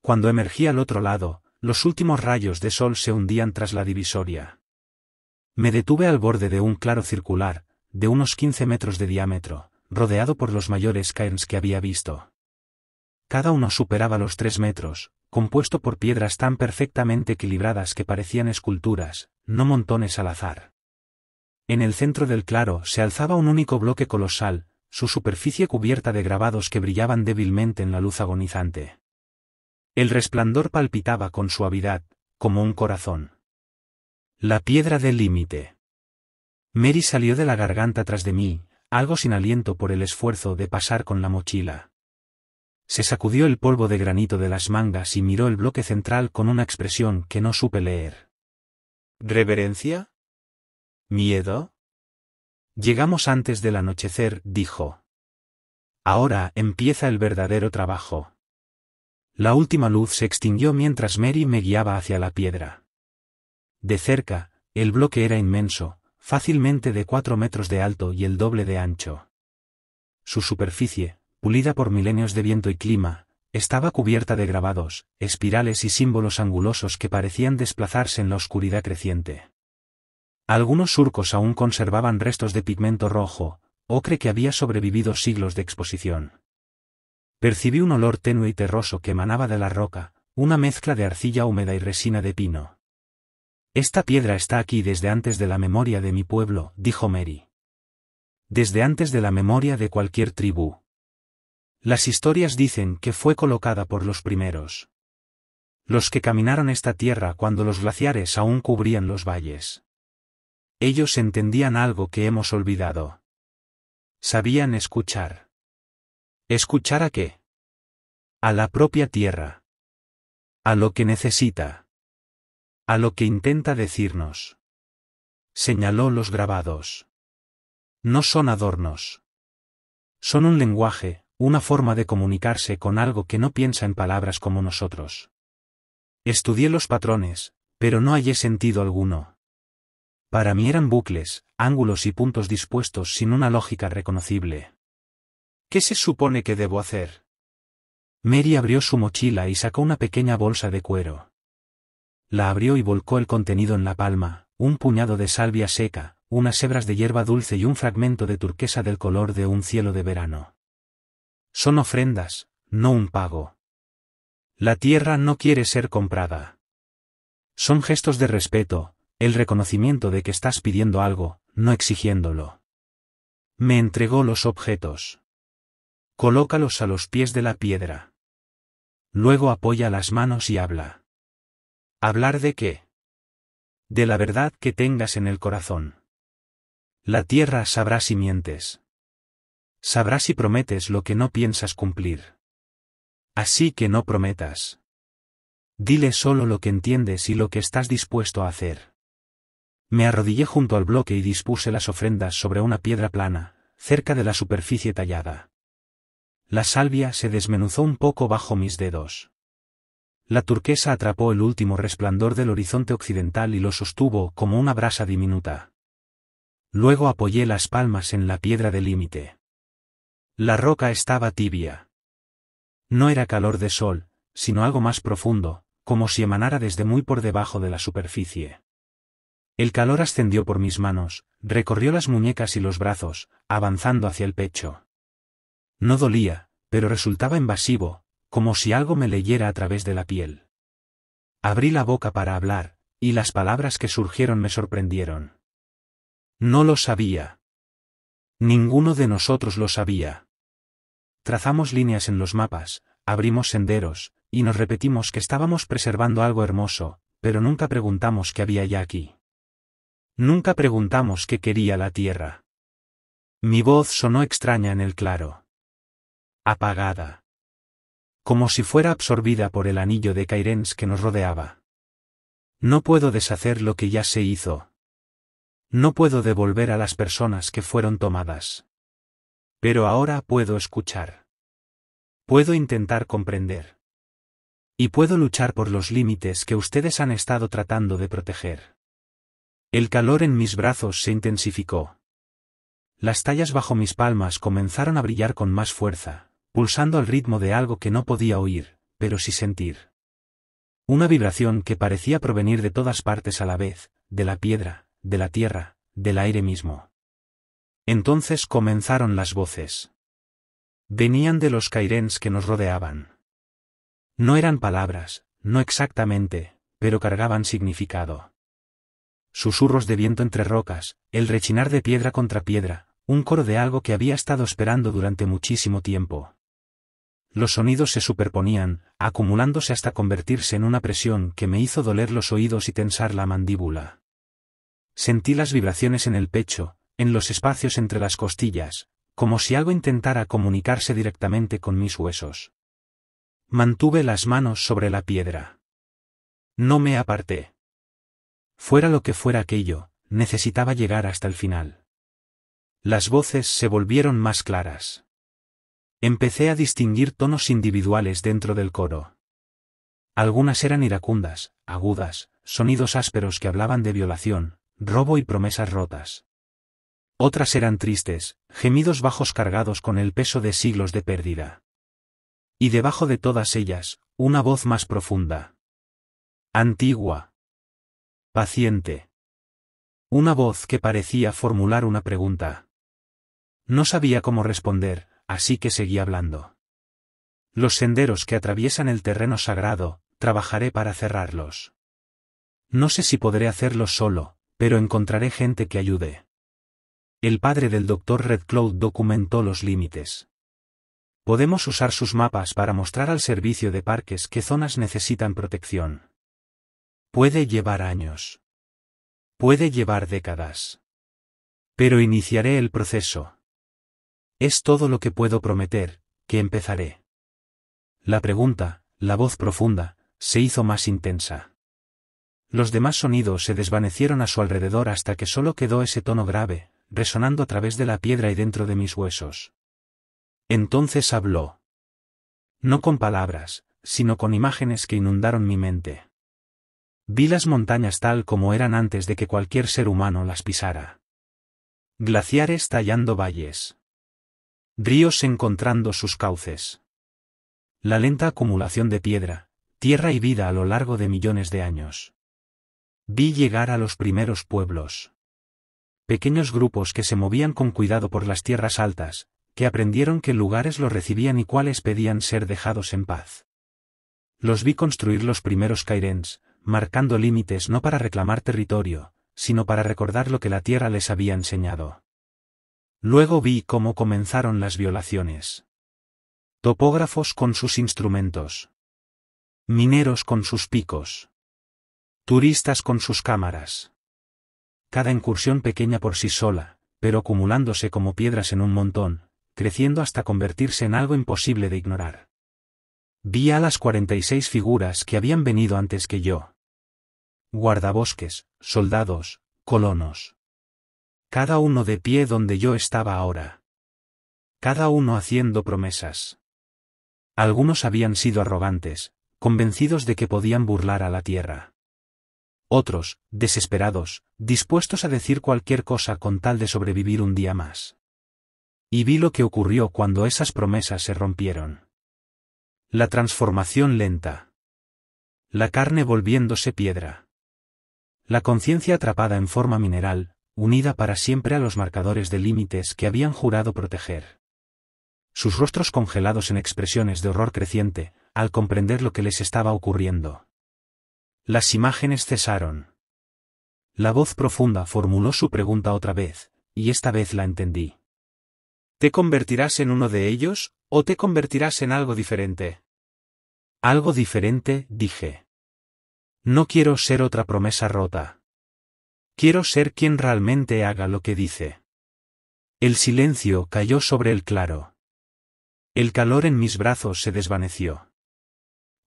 Cuando emergí al otro lado, los últimos rayos de sol se hundían tras la divisoria. Me detuve al borde de un claro circular, de unos 15 metros de diámetro, rodeado por los mayores cairns que había visto. Cada uno superaba los 3 metros, compuesto por piedras tan perfectamente equilibradas que parecían esculturas, no montones al azar. En el centro del claro se alzaba un único bloque colosal, su superficie cubierta de grabados que brillaban débilmente en la luz agonizante. El resplandor palpitaba con suavidad, como un corazón. La piedra del límite. Mary salió de la garganta tras de mí, algo sin aliento por el esfuerzo de pasar con la mochila. Se sacudió el polvo de granito de las mangas y miró el bloque central con una expresión que no supe leer. ¿Reverencia? ¿Miedo? Llegamos antes del anochecer, dijo. Ahora empieza el verdadero trabajo. La última luz se extinguió mientras Mary me guiaba hacia la piedra. De cerca, el bloque era inmenso, fácilmente de 4 metros de alto y el doble de ancho. Su superficie, pulida por milenios de viento y clima, estaba cubierta de grabados, espirales y símbolos angulosos que parecían desplazarse en la oscuridad creciente. Algunos surcos aún conservaban restos de pigmento rojo, ocre que había sobrevivido siglos de exposición. Percibí un olor tenue y terroso que emanaba de la roca, una mezcla de arcilla húmeda y resina de pino. Esta piedra está aquí desde antes de la memoria de mi pueblo, dijo Mary. Desde antes de la memoria de cualquier tribu. Las historias dicen que fue colocada por los primeros. Los que caminaron esta tierra cuando los glaciares aún cubrían los valles. Ellos entendían algo que hemos olvidado. Sabían escuchar. ¿Escuchar a qué? A la propia tierra. A lo que necesita. A lo que intenta decirnos. Señaló los grabados. No son adornos. Son un lenguaje, una forma de comunicarse con algo que no piensa en palabras como nosotros. Estudié los patrones, pero no hallé sentido alguno. Para mí eran bucles, ángulos y puntos dispuestos sin una lógica reconocible. ¿Qué se supone que debo hacer? Mary abrió su mochila y sacó una pequeña bolsa de cuero. La abrió y volcó el contenido en la palma, un puñado de salvia seca, unas hebras de hierba dulce y un fragmento de turquesa del color de un cielo de verano. Son ofrendas, no un pago. La tierra no quiere ser comprada. Son gestos de respeto, el reconocimiento de que estás pidiendo algo, no exigiéndolo. Me entregó los objetos. Colócalos a los pies de la piedra. Luego apoya las manos y habla. ¿Hablar de qué? De la verdad que tengas en el corazón. La tierra sabrá si mientes. Sabrá si prometes lo que no piensas cumplir. Así que no prometas. Dile solo lo que entiendes y lo que estás dispuesto a hacer. Me arrodillé junto al bloque y dispuse las ofrendas sobre una piedra plana, cerca de la superficie tallada. La salvia se desmenuzó un poco bajo mis dedos. La turquesa atrapó el último resplandor del horizonte occidental y lo sostuvo como una brasa diminuta. Luego apoyé las palmas en la piedra del límite. La roca estaba tibia. No era calor de sol, sino algo más profundo, como si emanara desde muy por debajo de la superficie. El calor ascendió por mis manos, recorrió las muñecas y los brazos, avanzando hacia el pecho. No dolía, pero resultaba invasivo, como si algo me leyera a través de la piel. Abrí la boca para hablar, y las palabras que surgieron me sorprendieron. No lo sabía. Ninguno de nosotros lo sabía. Trazamos líneas en los mapas, abrimos senderos, y nos repetimos que estábamos preservando algo hermoso, pero nunca preguntamos qué había ya aquí. Nunca preguntamos qué quería la Tierra. Mi voz sonó extraña en el claro. Apagada. Como si fuera absorbida por el anillo de Cairns que nos rodeaba. No puedo deshacer lo que ya se hizo. No puedo devolver a las personas que fueron tomadas. Pero ahora puedo escuchar. Puedo intentar comprender. Y puedo luchar por los límites que ustedes han estado tratando de proteger. El calor en mis brazos se intensificó. Las tallas bajo mis palmas comenzaron a brillar con más fuerza, pulsando al ritmo de algo que no podía oír, pero sí sentir. Una vibración que parecía provenir de todas partes a la vez, de la piedra, de la tierra, del aire mismo. Entonces comenzaron las voces. Venían de los Cairns que nos rodeaban. No eran palabras, no exactamente, pero cargaban significado. Susurros de viento entre rocas, el rechinar de piedra contra piedra, un coro de algo que había estado esperando durante muchísimo tiempo. Los sonidos se superponían, acumulándose hasta convertirse en una presión que me hizo doler los oídos y tensar la mandíbula. Sentí las vibraciones en el pecho, en los espacios entre las costillas, como si algo intentara comunicarse directamente con mis huesos. Mantuve las manos sobre la piedra. No me aparté. Fuera lo que fuera aquello, necesitaba llegar hasta el final. Las voces se volvieron más claras. Empecé a distinguir tonos individuales dentro del coro. Algunas eran iracundas, agudas, sonidos ásperos que hablaban de violación, robo y promesas rotas. Otras eran tristes, gemidos bajos cargados con el peso de siglos de pérdida. Y debajo de todas ellas, una voz más profunda. Antigua. Paciente. Una voz que parecía formular una pregunta. No sabía cómo responder, así que seguí hablando. Los senderos que atraviesan el terreno sagrado, trabajaré para cerrarlos. No sé si podré hacerlo solo, pero encontraré gente que ayude. El padre del Dr. Redcloud documentó los límites. Podemos usar sus mapas para mostrar al servicio de parques qué zonas necesitan protección. Puede llevar años. Puede llevar décadas. Pero iniciaré el proceso. Es todo lo que puedo prometer, que empezaré. La pregunta, la voz profunda, se hizo más intensa. Los demás sonidos se desvanecieron a su alrededor hasta que solo quedó ese tono grave, resonando a través de la piedra y dentro de mis huesos. Entonces habló. No con palabras, sino con imágenes que inundaron mi mente. Vi las montañas tal como eran antes de que cualquier ser humano las pisara. Glaciares tallando valles. Ríos encontrando sus cauces. La lenta acumulación de piedra, tierra y vida a lo largo de millones de años. Vi llegar a los primeros pueblos. Pequeños grupos que se movían con cuidado por las tierras altas, que aprendieron qué lugares los recibían y cuáles pedían ser dejados en paz. Los vi construir los primeros Cairns, marcando límites no para reclamar territorio, sino para recordar lo que la tierra les había enseñado. Luego vi cómo comenzaron las violaciones. Topógrafos con sus instrumentos. Mineros con sus picos. Turistas con sus cámaras. Cada incursión pequeña por sí sola, pero acumulándose como piedras en un montón, creciendo hasta convertirse en algo imposible de ignorar. Vi a las 46 figuras que habían venido antes que yo. Guardabosques, soldados, colonos. Cada uno de pie donde yo estaba ahora. Cada uno haciendo promesas. Algunos habían sido arrogantes, convencidos de que podían burlar a la tierra. Otros, desesperados, dispuestos a decir cualquier cosa con tal de sobrevivir un día más. Y vi lo que ocurrió cuando esas promesas se rompieron. La transformación lenta. La carne volviéndose piedra. La conciencia atrapada en forma mineral, unida para siempre a los marcadores de límites que habían jurado proteger. Sus rostros congelados en expresiones de horror creciente, al comprender lo que les estaba ocurriendo. Las imágenes cesaron. La voz profunda formuló su pregunta otra vez, y esta vez la entendí. ¿Te convertirás en uno de ellos, o te convertirás en algo diferente? Algo diferente, dije. No quiero ser otra promesa rota. Quiero ser quien realmente haga lo que dice. El silencio cayó sobre el claro. El calor en mis brazos se desvaneció.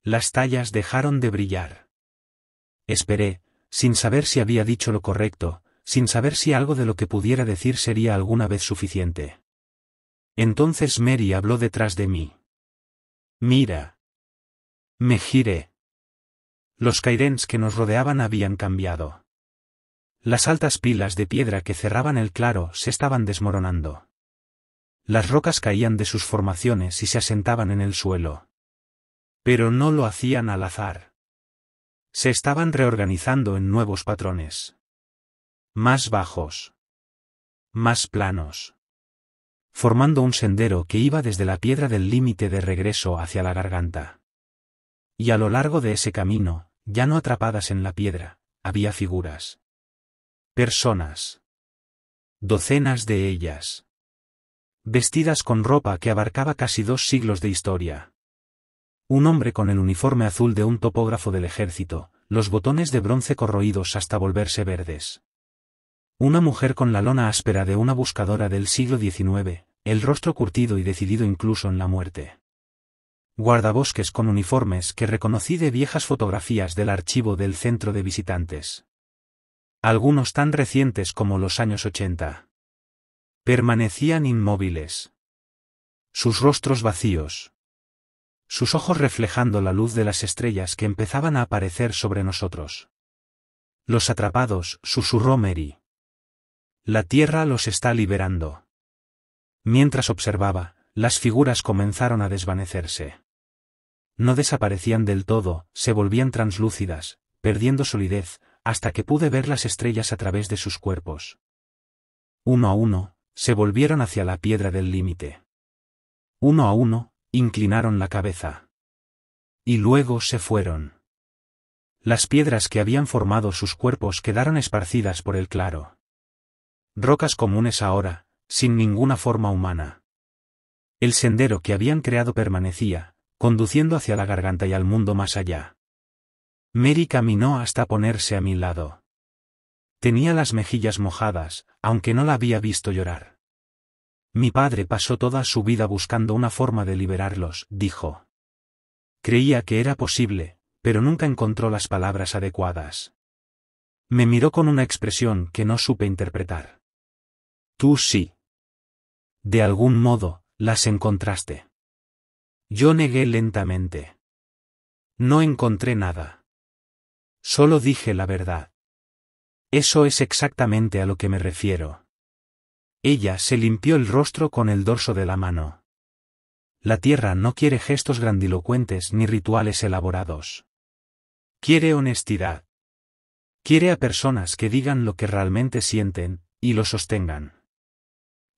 Las tallas dejaron de brillar. Esperé, sin saber si había dicho lo correcto, sin saber si algo de lo que pudiera decir sería alguna vez suficiente. Entonces Mary habló detrás de mí. Mira. Me giré. Los cairns que nos rodeaban habían cambiado. Las altas pilas de piedra que cerraban el claro se estaban desmoronando. Las rocas caían de sus formaciones y se asentaban en el suelo. Pero no lo hacían al azar. Se estaban reorganizando en nuevos patrones. Más bajos. Más planos. Formando un sendero que iba desde la piedra del límite de regreso hacia la garganta. Y a lo largo de ese camino, ya no atrapadas en la piedra, había figuras. Personas. Docenas de ellas. Vestidas con ropa que abarcaba casi 2 siglos de historia. Un hombre con el uniforme azul de un topógrafo del ejército, los botones de bronce corroídos hasta volverse verdes. Una mujer con la lona áspera de una buscadora del siglo XIX, el rostro curtido y decidido incluso en la muerte. Guardabosques con uniformes que reconocí de viejas fotografías del archivo del centro de visitantes. Algunos tan recientes como los años 80. Permanecían inmóviles. Sus rostros vacíos. Sus ojos reflejando la luz de las estrellas que empezaban a aparecer sobre nosotros. Los atrapados, susurró Mary. La tierra los está liberando. Mientras observaba, las figuras comenzaron a desvanecerse. No desaparecían del todo, se volvían translúcidas, perdiendo solidez, hasta que pude ver las estrellas a través de sus cuerpos. Uno a uno, se volvieron hacia la piedra del límite. Uno a uno, inclinaron la cabeza. Y luego se fueron. Las piedras que habían formado sus cuerpos quedaron esparcidas por el claro. Rocas comunes ahora, sin ninguna forma humana. El sendero que habían creado permanecía, conduciendo hacia la garganta y al mundo más allá. Mary caminó hasta ponerse a mi lado. Tenía las mejillas mojadas, aunque no la había visto llorar. Mi padre pasó toda su vida buscando una forma de liberarlos, dijo. Creía que era posible, pero nunca encontró las palabras adecuadas. Me miró con una expresión que no supe interpretar. Tú sí. De algún modo, las encontraste. Yo negué lentamente. No encontré nada. Solo dije la verdad. Eso es exactamente a lo que me refiero. Ella se limpió el rostro con el dorso de la mano. La tierra no quiere gestos grandilocuentes ni rituales elaborados. Quiere honestidad. Quiere a personas que digan lo que realmente sienten, y lo sostengan.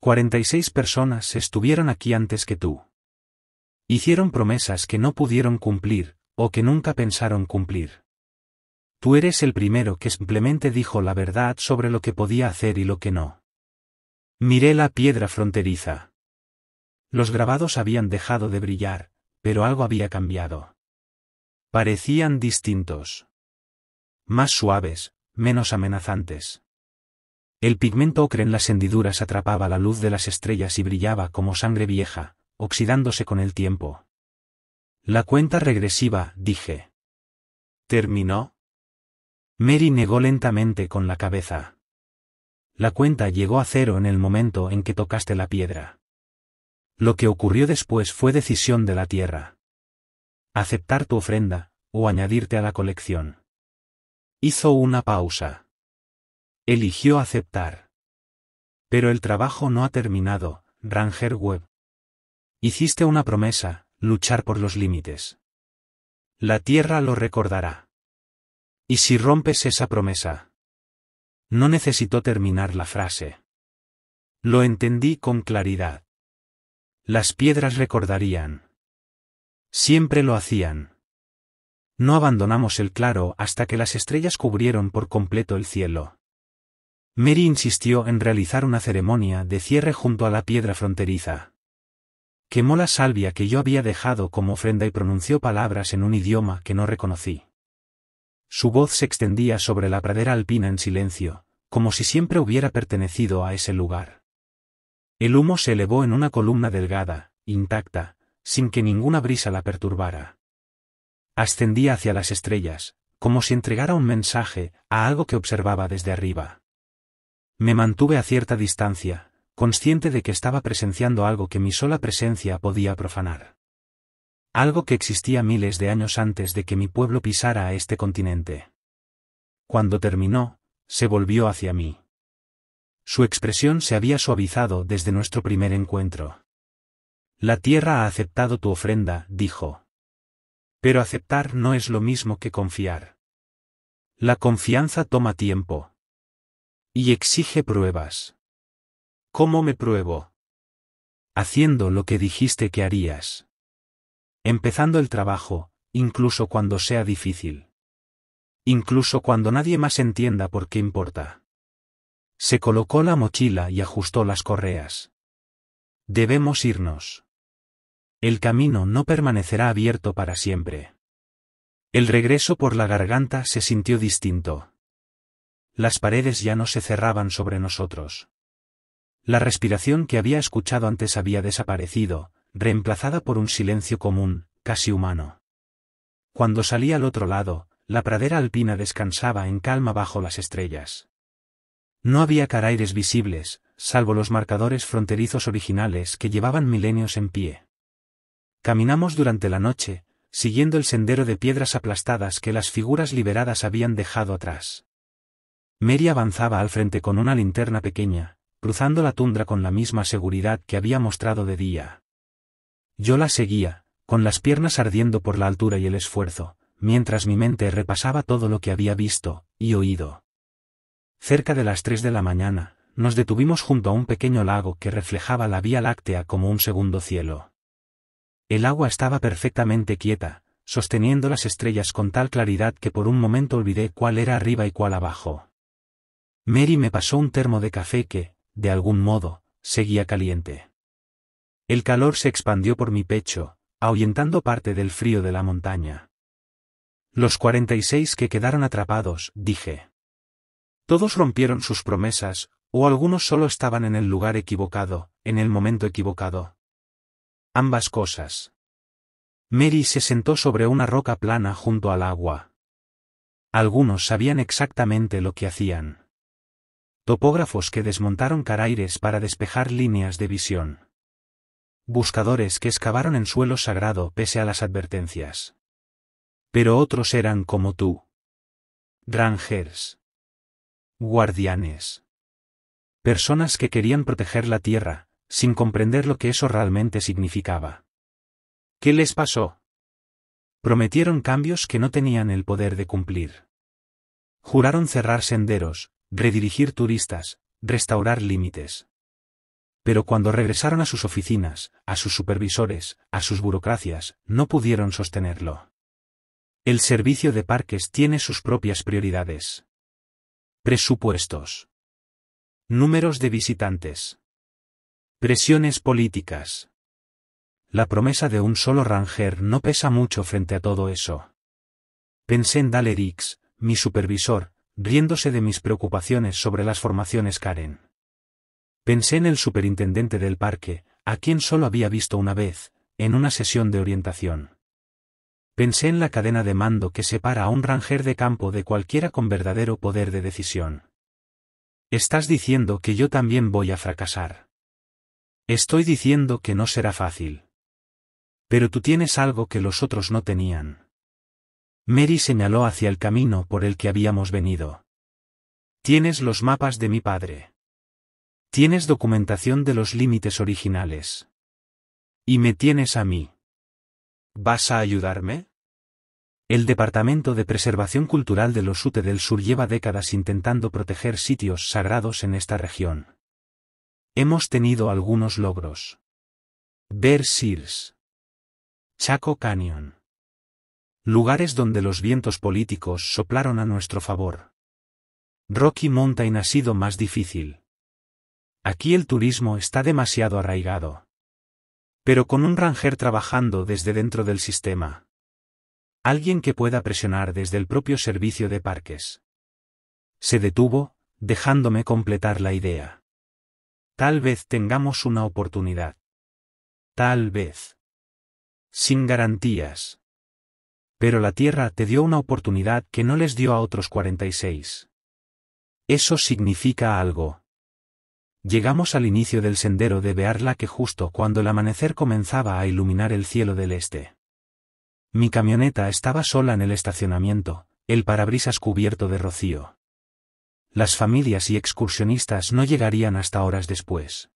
46 personas estuvieron aquí antes que tú. Hicieron promesas que no pudieron cumplir, o que nunca pensaron cumplir. Tú eres el primero que simplemente dijo la verdad sobre lo que podía hacer y lo que no. Miré la piedra fronteriza. Los grabados habían dejado de brillar, pero algo había cambiado. Parecían distintos. Más suaves, menos amenazantes. El pigmento ocre en las hendiduras atrapaba la luz de las estrellas y brillaba como sangre vieja, oxidándose con el tiempo. La cuenta regresiva, dije. ¿Terminó? Mary negó lentamente con la cabeza. La cuenta llegó a 0 en el momento en que tocaste la piedra. Lo que ocurrió después fue decisión de la tierra. Aceptar tu ofrenda, o añadirte a la colección. Hizo una pausa. Eligió aceptar. Pero el trabajo no ha terminado, Ranger Webb. Hiciste una promesa, luchar por los límites. La tierra lo recordará. ¿Y si rompes esa promesa? No necesitó terminar la frase. Lo entendí con claridad. Las piedras recordarían. Siempre lo hacían. No abandonamos el claro hasta que las estrellas cubrieron por completo el cielo. Mary insistió en realizar una ceremonia de cierre junto a la piedra fronteriza. Quemó la salvia que yo había dejado como ofrenda y pronunció palabras en un idioma que no reconocí. Su voz se extendía sobre la pradera alpina en silencio, como si siempre hubiera pertenecido a ese lugar. El humo se elevó en una columna delgada, intacta, sin que ninguna brisa la perturbara. Ascendía hacia las estrellas, como si entregara un mensaje a algo que observaba desde arriba. Me mantuve a cierta distancia, consciente de que estaba presenciando algo que mi sola presencia podía profanar. Algo que existía miles de años antes de que mi pueblo pisara a este continente. Cuando terminó, se volvió hacia mí. Su expresión se había suavizado desde nuestro primer encuentro. La tierra ha aceptado tu ofrenda, dijo. Pero aceptar no es lo mismo que confiar. La confianza toma tiempo. Y exige pruebas. ¿Cómo me pruebo? Haciendo lo que dijiste que harías. Empezando el trabajo, incluso cuando sea difícil. Incluso cuando nadie más entienda por qué importa. Se colocó la mochila y ajustó las correas. Debemos irnos. El camino no permanecerá abierto para siempre. El regreso por la garganta se sintió distinto. Las paredes ya no se cerraban sobre nosotros. La respiración que había escuchado antes había desaparecido, reemplazada por un silencio común, casi humano. Cuando salí al otro lado, la pradera alpina descansaba en calma bajo las estrellas. No había caraires visibles, salvo los marcadores fronterizos originales que llevaban milenios en pie. Caminamos durante la noche, siguiendo el sendero de piedras aplastadas que las figuras liberadas habían dejado atrás. Mary avanzaba al frente con una linterna pequeña, cruzando la tundra con la misma seguridad que había mostrado de día. Yo la seguía, con las piernas ardiendo por la altura y el esfuerzo, mientras mi mente repasaba todo lo que había visto y oído. Cerca de las 3 de la mañana, nos detuvimos junto a un pequeño lago que reflejaba la Vía Láctea como un segundo cielo. El agua estaba perfectamente quieta, sosteniendo las estrellas con tal claridad que por un momento olvidé cuál era arriba y cuál abajo. Mary me pasó un termo de café que, de algún modo, seguía caliente. El calor se expandió por mi pecho, ahuyentando parte del frío de la montaña. Los 46 que quedaron atrapados, dije. Todos rompieron sus promesas, o algunos solo estaban en el lugar equivocado, en el momento equivocado. Ambas cosas. Mary se sentó sobre una roca plana junto al agua. Algunos sabían exactamente lo que hacían. Topógrafos que desmontaron caraires para despejar líneas de visión. Buscadores que excavaron en suelo sagrado pese a las advertencias. Pero otros eran como tú. Rangers. Guardianes. Personas que querían proteger la tierra, sin comprender lo que eso realmente significaba. ¿Qué les pasó? Prometieron cambios que no tenían el poder de cumplir. Juraron cerrar senderos, redirigir turistas, restaurar límites. Pero cuando regresaron a sus oficinas, a sus supervisores, a sus burocracias, no pudieron sostenerlo. El servicio de parques tiene sus propias prioridades. Presupuestos. Números de visitantes. Presiones políticas. La promesa de un solo ranger no pesa mucho frente a todo eso. Pensé en Dale Rix, mi supervisor, riéndose de mis preocupaciones sobre las formaciones Karen. Pensé en el superintendente del parque, a quien solo había visto una vez, en una sesión de orientación. Pensé en la cadena de mando que separa a un ranger de campo de cualquiera con verdadero poder de decisión. Estás diciendo que yo también voy a fracasar. Estoy diciendo que no será fácil. Pero tú tienes algo que los otros no tenían. Mary señaló hacia el camino por el que habíamos venido. Tienes los mapas de mi padre. Tienes documentación de los límites originales. Y me tienes a mí. ¿Vas a ayudarme? El Departamento de Preservación Cultural de los UTE del Sur lleva décadas intentando proteger sitios sagrados en esta región. Hemos tenido algunos logros. Bear Sears. Chaco Canyon. Lugares donde los vientos políticos soplaron a nuestro favor. Rocky Mountain ha sido más difícil. Aquí el turismo está demasiado arraigado. Pero con un ranger trabajando desde dentro del sistema. Alguien que pueda presionar desde el propio servicio de parques. Se detuvo, dejándome completar la idea. Tal vez tengamos una oportunidad. Tal vez. Sin garantías. Pero la Tierra te dio una oportunidad que no les dio a otros 46. Eso significa algo. Llegamos al inicio del sendero de Bearlake justo cuando el amanecer comenzaba a iluminar el cielo del este. Mi camioneta estaba sola en el estacionamiento, el parabrisas cubierto de rocío. Las familias y excursionistas no llegarían hasta horas después.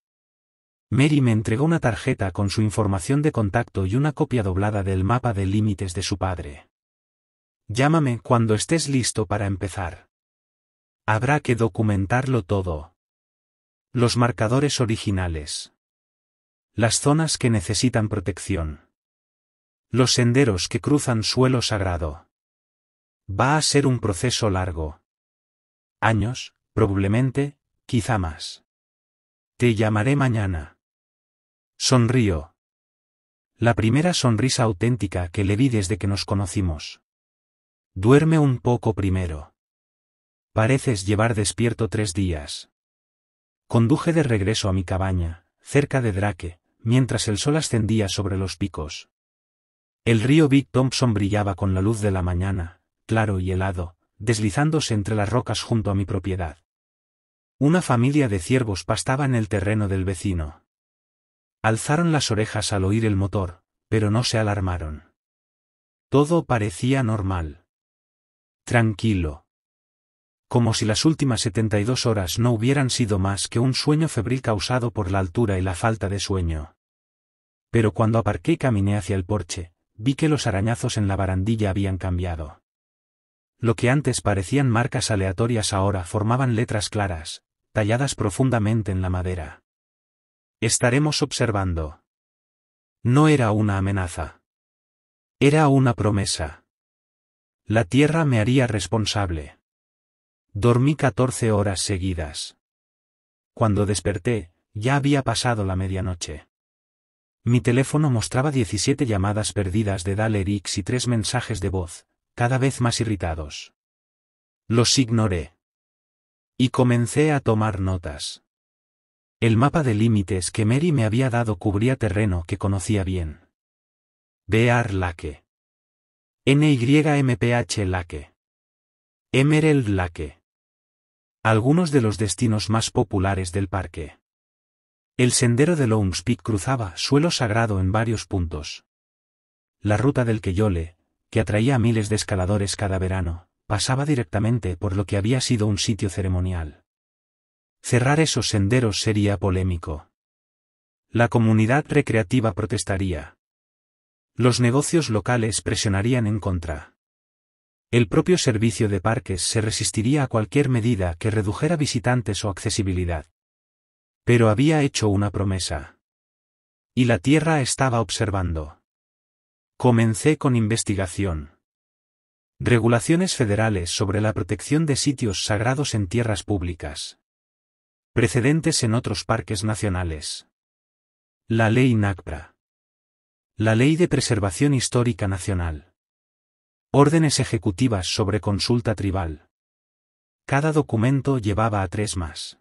Mary me entregó una tarjeta con su información de contacto y una copia doblada del mapa de límites de su padre. Llámame cuando estés listo para empezar. Habrá que documentarlo todo. Los marcadores originales. Las zonas que necesitan protección. Los senderos que cruzan suelo sagrado. Va a ser un proceso largo. Años, probablemente, quizá más. Te llamaré mañana. Sonrió. La primera sonrisa auténtica que le vi desde que nos conocimos. Duerme un poco primero. Pareces llevar despierto 3 días. Conduje de regreso a mi cabaña, cerca de Drake, mientras el sol ascendía sobre los picos. El río Big Thompson brillaba con la luz de la mañana, claro y helado, deslizándose entre las rocas junto a mi propiedad. Una familia de ciervos pastaba en el terreno del vecino. Alzaron las orejas al oír el motor, pero no se alarmaron. Todo parecía normal. Tranquilo. Como si las últimas 72 horas no hubieran sido más que un sueño febril causado por la altura y la falta de sueño. Pero cuando aparqué y caminé hacia el porche, vi que los arañazos en la barandilla habían cambiado. Lo que antes parecían marcas aleatorias ahora formaban letras claras, talladas profundamente en la madera. Estaremos observando. No era una amenaza. Era una promesa. La Tierra me haría responsable. Dormí 14 horas seguidas. Cuando desperté, ya había pasado la medianoche. Mi teléfono mostraba 17 llamadas perdidas de Daler X y 3 mensajes de voz, cada vez más irritados. Los ignoré. Y comencé a tomar notas. El mapa de límites que Mary me había dado cubría terreno que conocía bien. Bearlake. NYMPH Lake. Emerald Lake. Algunos de los destinos más populares del parque. El sendero de Lowndes Peak cruzaba suelo sagrado en varios puntos. La ruta del Queyole, que atraía a miles de escaladores cada verano, pasaba directamente por lo que había sido un sitio ceremonial. Cerrar esos senderos sería polémico. La comunidad recreativa protestaría. Los negocios locales presionarían en contra. El propio servicio de parques se resistiría a cualquier medida que redujera visitantes o accesibilidad. Pero había hecho una promesa. Y la Tierra estaba observando. Comencé con investigación. Regulaciones federales sobre la protección de sitios sagrados en tierras públicas. Precedentes en otros parques nacionales. La Ley NACPRA. La Ley de Preservación Histórica Nacional. Órdenes ejecutivas sobre consulta tribal. Cada documento llevaba a 3 más.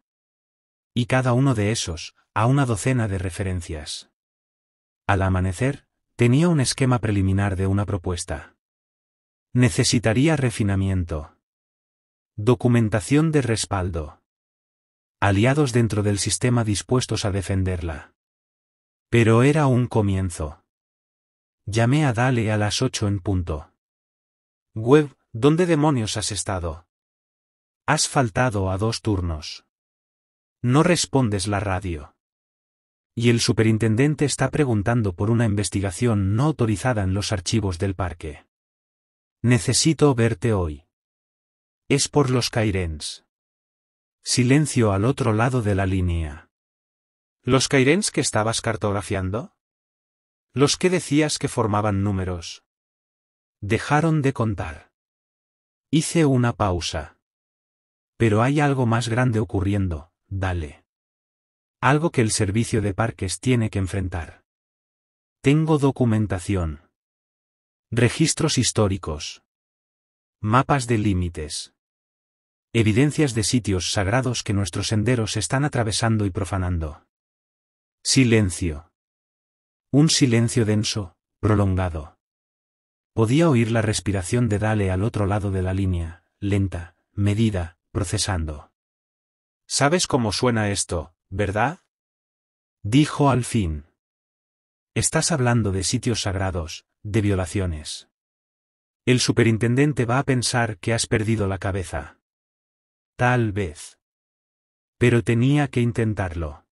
Y cada uno de esos, a una docena de referencias. Al amanecer, tenía un esquema preliminar de una propuesta. Necesitaría refinamiento. Documentación de respaldo. Aliados dentro del sistema dispuestos a defenderla. Pero era un comienzo. Llamé a Dale a las 8 en punto. Webb, ¿dónde demonios has estado? Has faltado a 2 turnos. No respondes la radio. Y el superintendente está preguntando por una investigación no autorizada en los archivos del parque. Necesito verte hoy. Es por los Cairns. Silencio al otro lado de la línea. ¿Los Cairns que estabas cartografiando? Los que decías que formaban números. Dejaron de contar. Hice una pausa. Pero hay algo más grande ocurriendo, Dale. Algo que el servicio de parques tiene que enfrentar. Tengo documentación. Registros históricos. Mapas de límites. Evidencias de sitios sagrados que nuestros senderos están atravesando y profanando. Silencio. Un silencio denso, prolongado. Podía oír la respiración de Dale al otro lado de la línea, lenta, medida, procesando. ¿Sabes cómo suena esto, verdad? Dijo al fin. Estás hablando de sitios sagrados, de violaciones. El superintendente va a pensar que has perdido la cabeza. Tal vez. Pero tenía que intentarlo.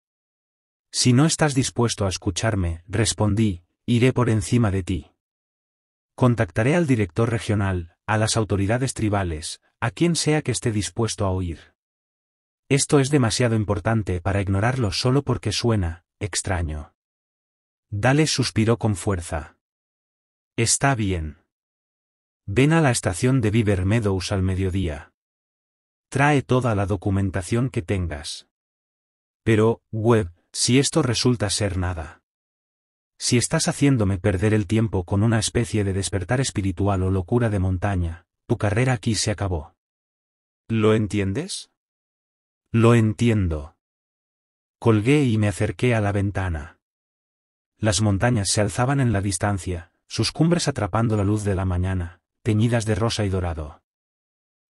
Si no estás dispuesto a escucharme, respondí, iré por encima de ti. Contactaré al director regional, a las autoridades tribales, a quien sea que esté dispuesto a oír. Esto es demasiado importante para ignorarlo solo porque suena extraño. Dale suspiró con fuerza. Está bien. Ven a la estación de Beaver Meadows al mediodía. Trae toda la documentación que tengas. Pero, Webb, si esto resulta ser nada. Si estás haciéndome perder el tiempo con una especie de despertar espiritual o locura de montaña, tu carrera aquí se acabó. ¿Lo entiendes? Lo entiendo. Colgué y me acerqué a la ventana. Las montañas se alzaban en la distancia, sus cumbres atrapando la luz de la mañana, teñidas de rosa y dorado.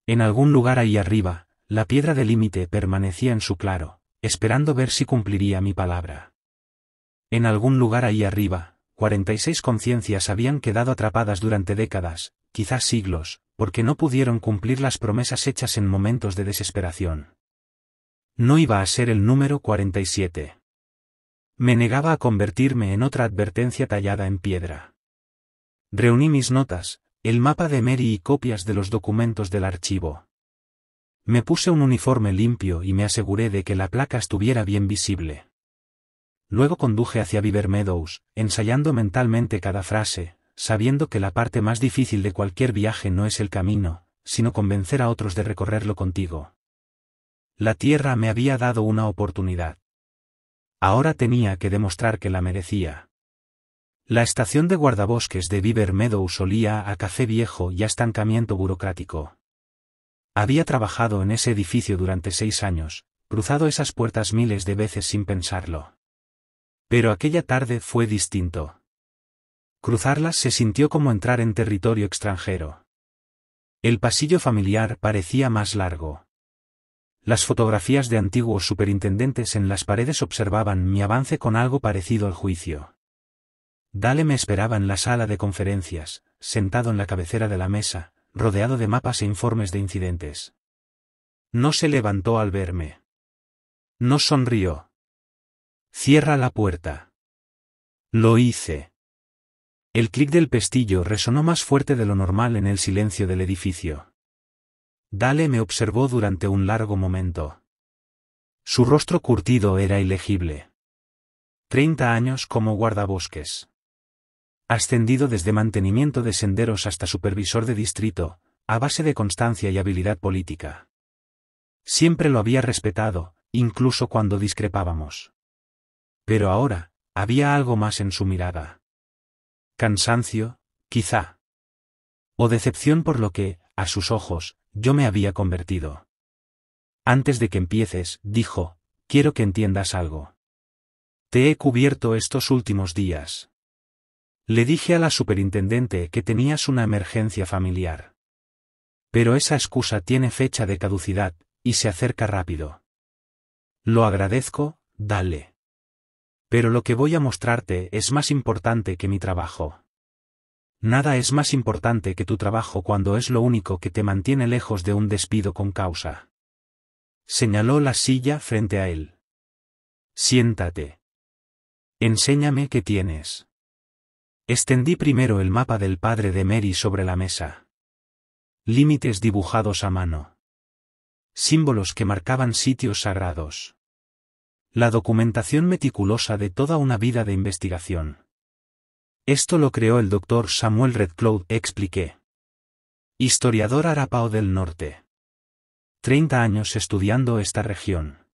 En algún lugar ahí arriba, la piedra de límite permanecía en su claro, esperando ver si cumpliría mi palabra. En algún lugar ahí arriba, 46 conciencias habían quedado atrapadas durante décadas, quizás siglos, porque no pudieron cumplir las promesas hechas en momentos de desesperación. No iba a ser el número 47. Me negaba a convertirme en otra advertencia tallada en piedra. Reuní mis notas, el mapa de Mary y copias de los documentos del archivo. Me puse un uniforme limpio y me aseguré de que la placa estuviera bien visible. Luego conduje hacia Beaver Meadows, ensayando mentalmente cada frase, sabiendo que la parte más difícil de cualquier viaje no es el camino, sino convencer a otros de recorrerlo contigo. La tierra me había dado una oportunidad. Ahora tenía que demostrar que la merecía. La estación de guardabosques de Beaver Meadows olía a café viejo y a estancamiento burocrático. Había trabajado en ese edificio durante 6 años, cruzado esas puertas miles de veces sin pensarlo. Pero aquella tarde fue distinto. Cruzarlas se sintió como entrar en territorio extranjero. El pasillo familiar parecía más largo. Las fotografías de antiguos superintendentes en las paredes observaban mi avance con algo parecido al juicio. Dale me esperaba en la sala de conferencias, sentado en la cabecera de la mesa, rodeado de mapas e informes de incidentes. No se levantó al verme. No sonrió. Cierra la puerta. Lo hice. El clic del pestillo resonó más fuerte de lo normal en el silencio del edificio. Dale me observó durante un largo momento. Su rostro curtido era ilegible. 30 años como guardabosques. Ascendido desde mantenimiento de senderos hasta supervisor de distrito, a base de constancia y habilidad política. Siempre lo había respetado, incluso cuando discrepábamos. Pero ahora, había algo más en su mirada. Cansancio, quizá. O decepción por lo que, a sus ojos, yo me había convertido. Antes de que empieces, dijo, quiero que entiendas algo. Te he cubierto estos últimos días. Le dije a la superintendente que tenías una emergencia familiar. Pero esa excusa tiene fecha de caducidad, y se acerca rápido. Lo agradezco, Dale. Pero lo que voy a mostrarte es más importante que mi trabajo. Nada es más importante que tu trabajo cuando es lo único que te mantiene lejos de un despido con causa. Señaló la silla frente a él. Siéntate. Enséñame qué tienes. Extendí primero el mapa del padre de Mary sobre la mesa. Límites dibujados a mano. Símbolos que marcaban sitios sagrados. La documentación meticulosa de toda una vida de investigación. Esto lo creó el Dr. Samuel Red Cloud, expliqué. Historiador Arapao del Norte. 30 años estudiando esta región.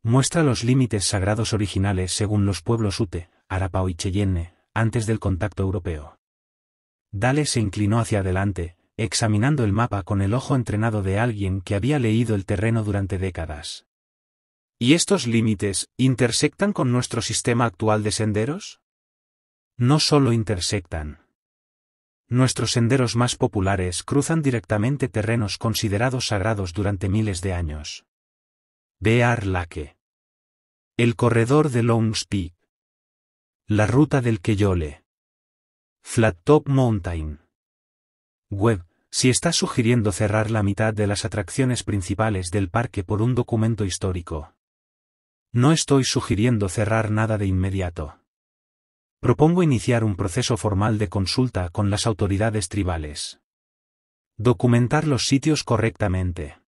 Muestra los límites sagrados originales según los pueblos Ute, Arapaho y Cheyenne, antes del contacto europeo. Dale se inclinó hacia adelante, examinando el mapa con el ojo entrenado de alguien que había leído el terreno durante décadas. ¿Y estos límites intersectan con nuestro sistema actual de senderos? No solo intersectan. Nuestros senderos más populares cruzan directamente terrenos considerados sagrados durante miles de años. Bear Lake. El corredor de Long's Peak. La ruta del Queyole. Flat Top Mountain. Webb, si estás sugiriendo cerrar la mitad de las atracciones principales del parque por un documento histórico. No estoy sugiriendo cerrar nada de inmediato. Propongo iniciar un proceso formal de consulta con las autoridades tribales. Documentar los sitios correctamente.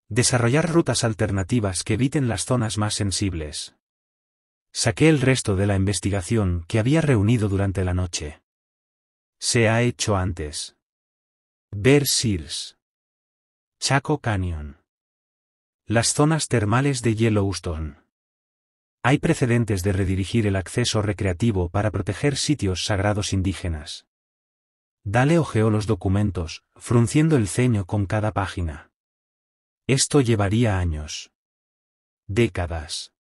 Desarrollar rutas alternativas que eviten las zonas más sensibles. Saqué el resto de la investigación que había reunido durante la noche. Se ha hecho antes. Bear Sears. Chaco Canyon. Las zonas termales de Yellowstone. Hay precedentes de redirigir el acceso recreativo para proteger sitios sagrados indígenas. Dale hojeó los documentos, frunciendo el ceño con cada página. Esto llevaría años. Décadas.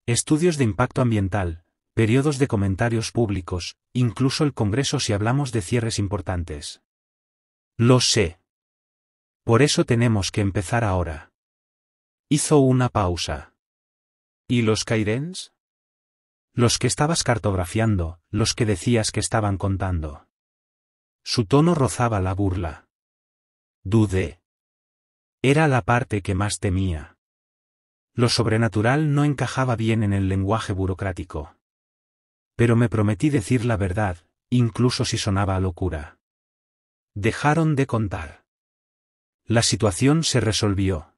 Estudios de impacto ambiental, periodos de comentarios públicos, incluso el Congreso si hablamos de cierres importantes. Lo sé. Por eso tenemos que empezar ahora. Hizo una pausa. ¿Y los Cairns? Los que estabas cartografiando, los que decías que estaban contando. Su tono rozaba la burla. Dudé. Era la parte que más temía. Lo sobrenatural no encajaba bien en el lenguaje burocrático. Pero me prometí decir la verdad, incluso si sonaba a locura. Dejaron de contar. La situación se resolvió.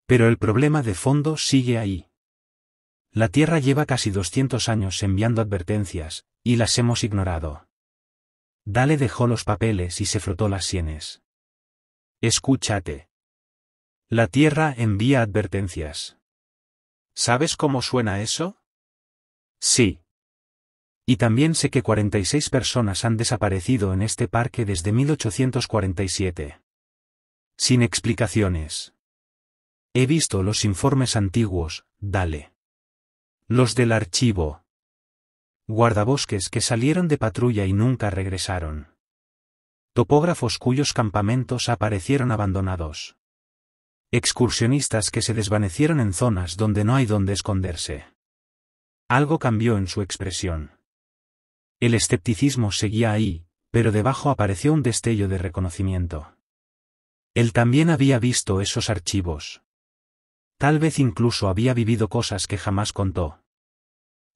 Pero el problema de fondo sigue ahí. La Tierra lleva casi 200 años enviando advertencias, y las hemos ignorado. Dale dejó los papeles y se frotó las sienes. Escúchate. La Tierra envía advertencias. ¿Sabes cómo suena eso? Sí. Y también sé que 46 personas han desaparecido en este parque desde 1847. Sin explicaciones. He visto los informes antiguos, Dale. Los del archivo. Guardabosques que salieron de patrulla y nunca regresaron. Topógrafos cuyos campamentos aparecieron abandonados. Excursionistas que se desvanecieron en zonas donde no hay donde esconderse. Algo cambió en su expresión. El escepticismo seguía ahí, pero debajo apareció un destello de reconocimiento. Él también había visto esos archivos. Tal vez incluso había vivido cosas que jamás contó.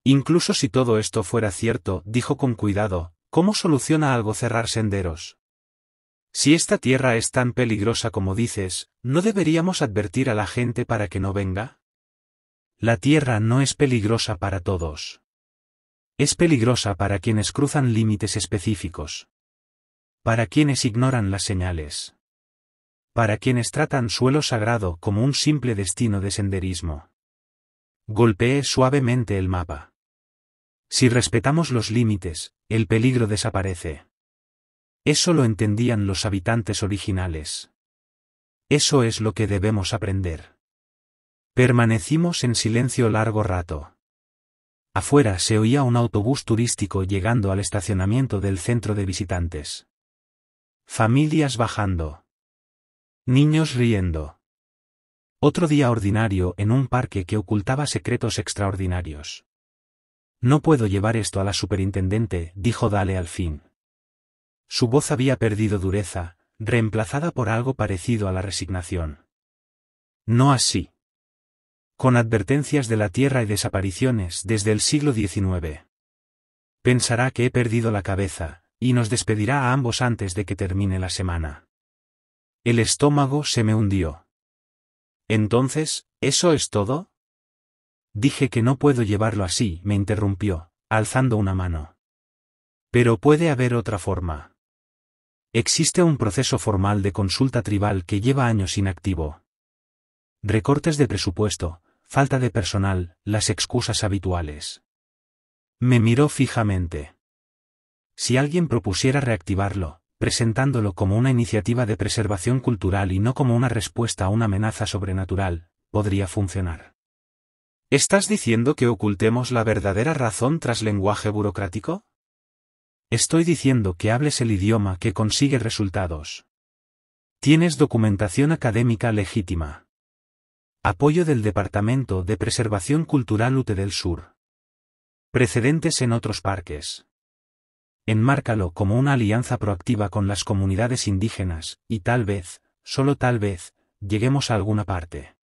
Incluso si todo esto fuera cierto, dijo con cuidado, ¿cómo soluciona algo cerrar senderos? Si esta tierra es tan peligrosa como dices, ¿no deberíamos advertir a la gente para que no venga? La tierra no es peligrosa para todos. Es peligrosa para quienes cruzan límites específicos. Para quienes ignoran las señales. Para quienes tratan suelo sagrado como un simple destino de senderismo. Golpeé suavemente el mapa. Si respetamos los límites, el peligro desaparece. Eso lo entendían los habitantes originales. Eso es lo que debemos aprender. Permanecimos en silencio largo rato. Afuera se oía un autobús turístico llegando al estacionamiento del centro de visitantes. Familias bajando. Niños riendo. Otro día ordinario en un parque que ocultaba secretos extraordinarios. No puedo llevar esto a la superintendente, dijo Dale al fin. Su voz había perdido dureza, reemplazada por algo parecido a la resignación. No así. Con advertencias de la tierra y desapariciones desde el siglo XIX. Pensará que he perdido la cabeza, y nos despedirá a ambos antes de que termine la semana. El estómago se me hundió. Entonces, ¿eso es todo? Dije que no puedo llevarlo así, me interrumpió, alzando una mano. Pero puede haber otra forma. Existe un proceso formal de consulta tribal que lleva años inactivo. Recortes de presupuesto, falta de personal, las excusas habituales. Me miró fijamente. Si alguien propusiera reactivarlo, presentándolo como una iniciativa de preservación cultural y no como una respuesta a una amenaza sobrenatural, podría funcionar. ¿Estás diciendo que ocultemos la verdadera razón tras lenguaje burocrático? Estoy diciendo que hables el idioma que consigue resultados. Tienes documentación académica legítima. Apoyo del Departamento de Preservación Cultural UT del Sur. Precedentes en otros parques. Enmárcalo como una alianza proactiva con las comunidades indígenas, y tal vez, solo tal vez, lleguemos a alguna parte.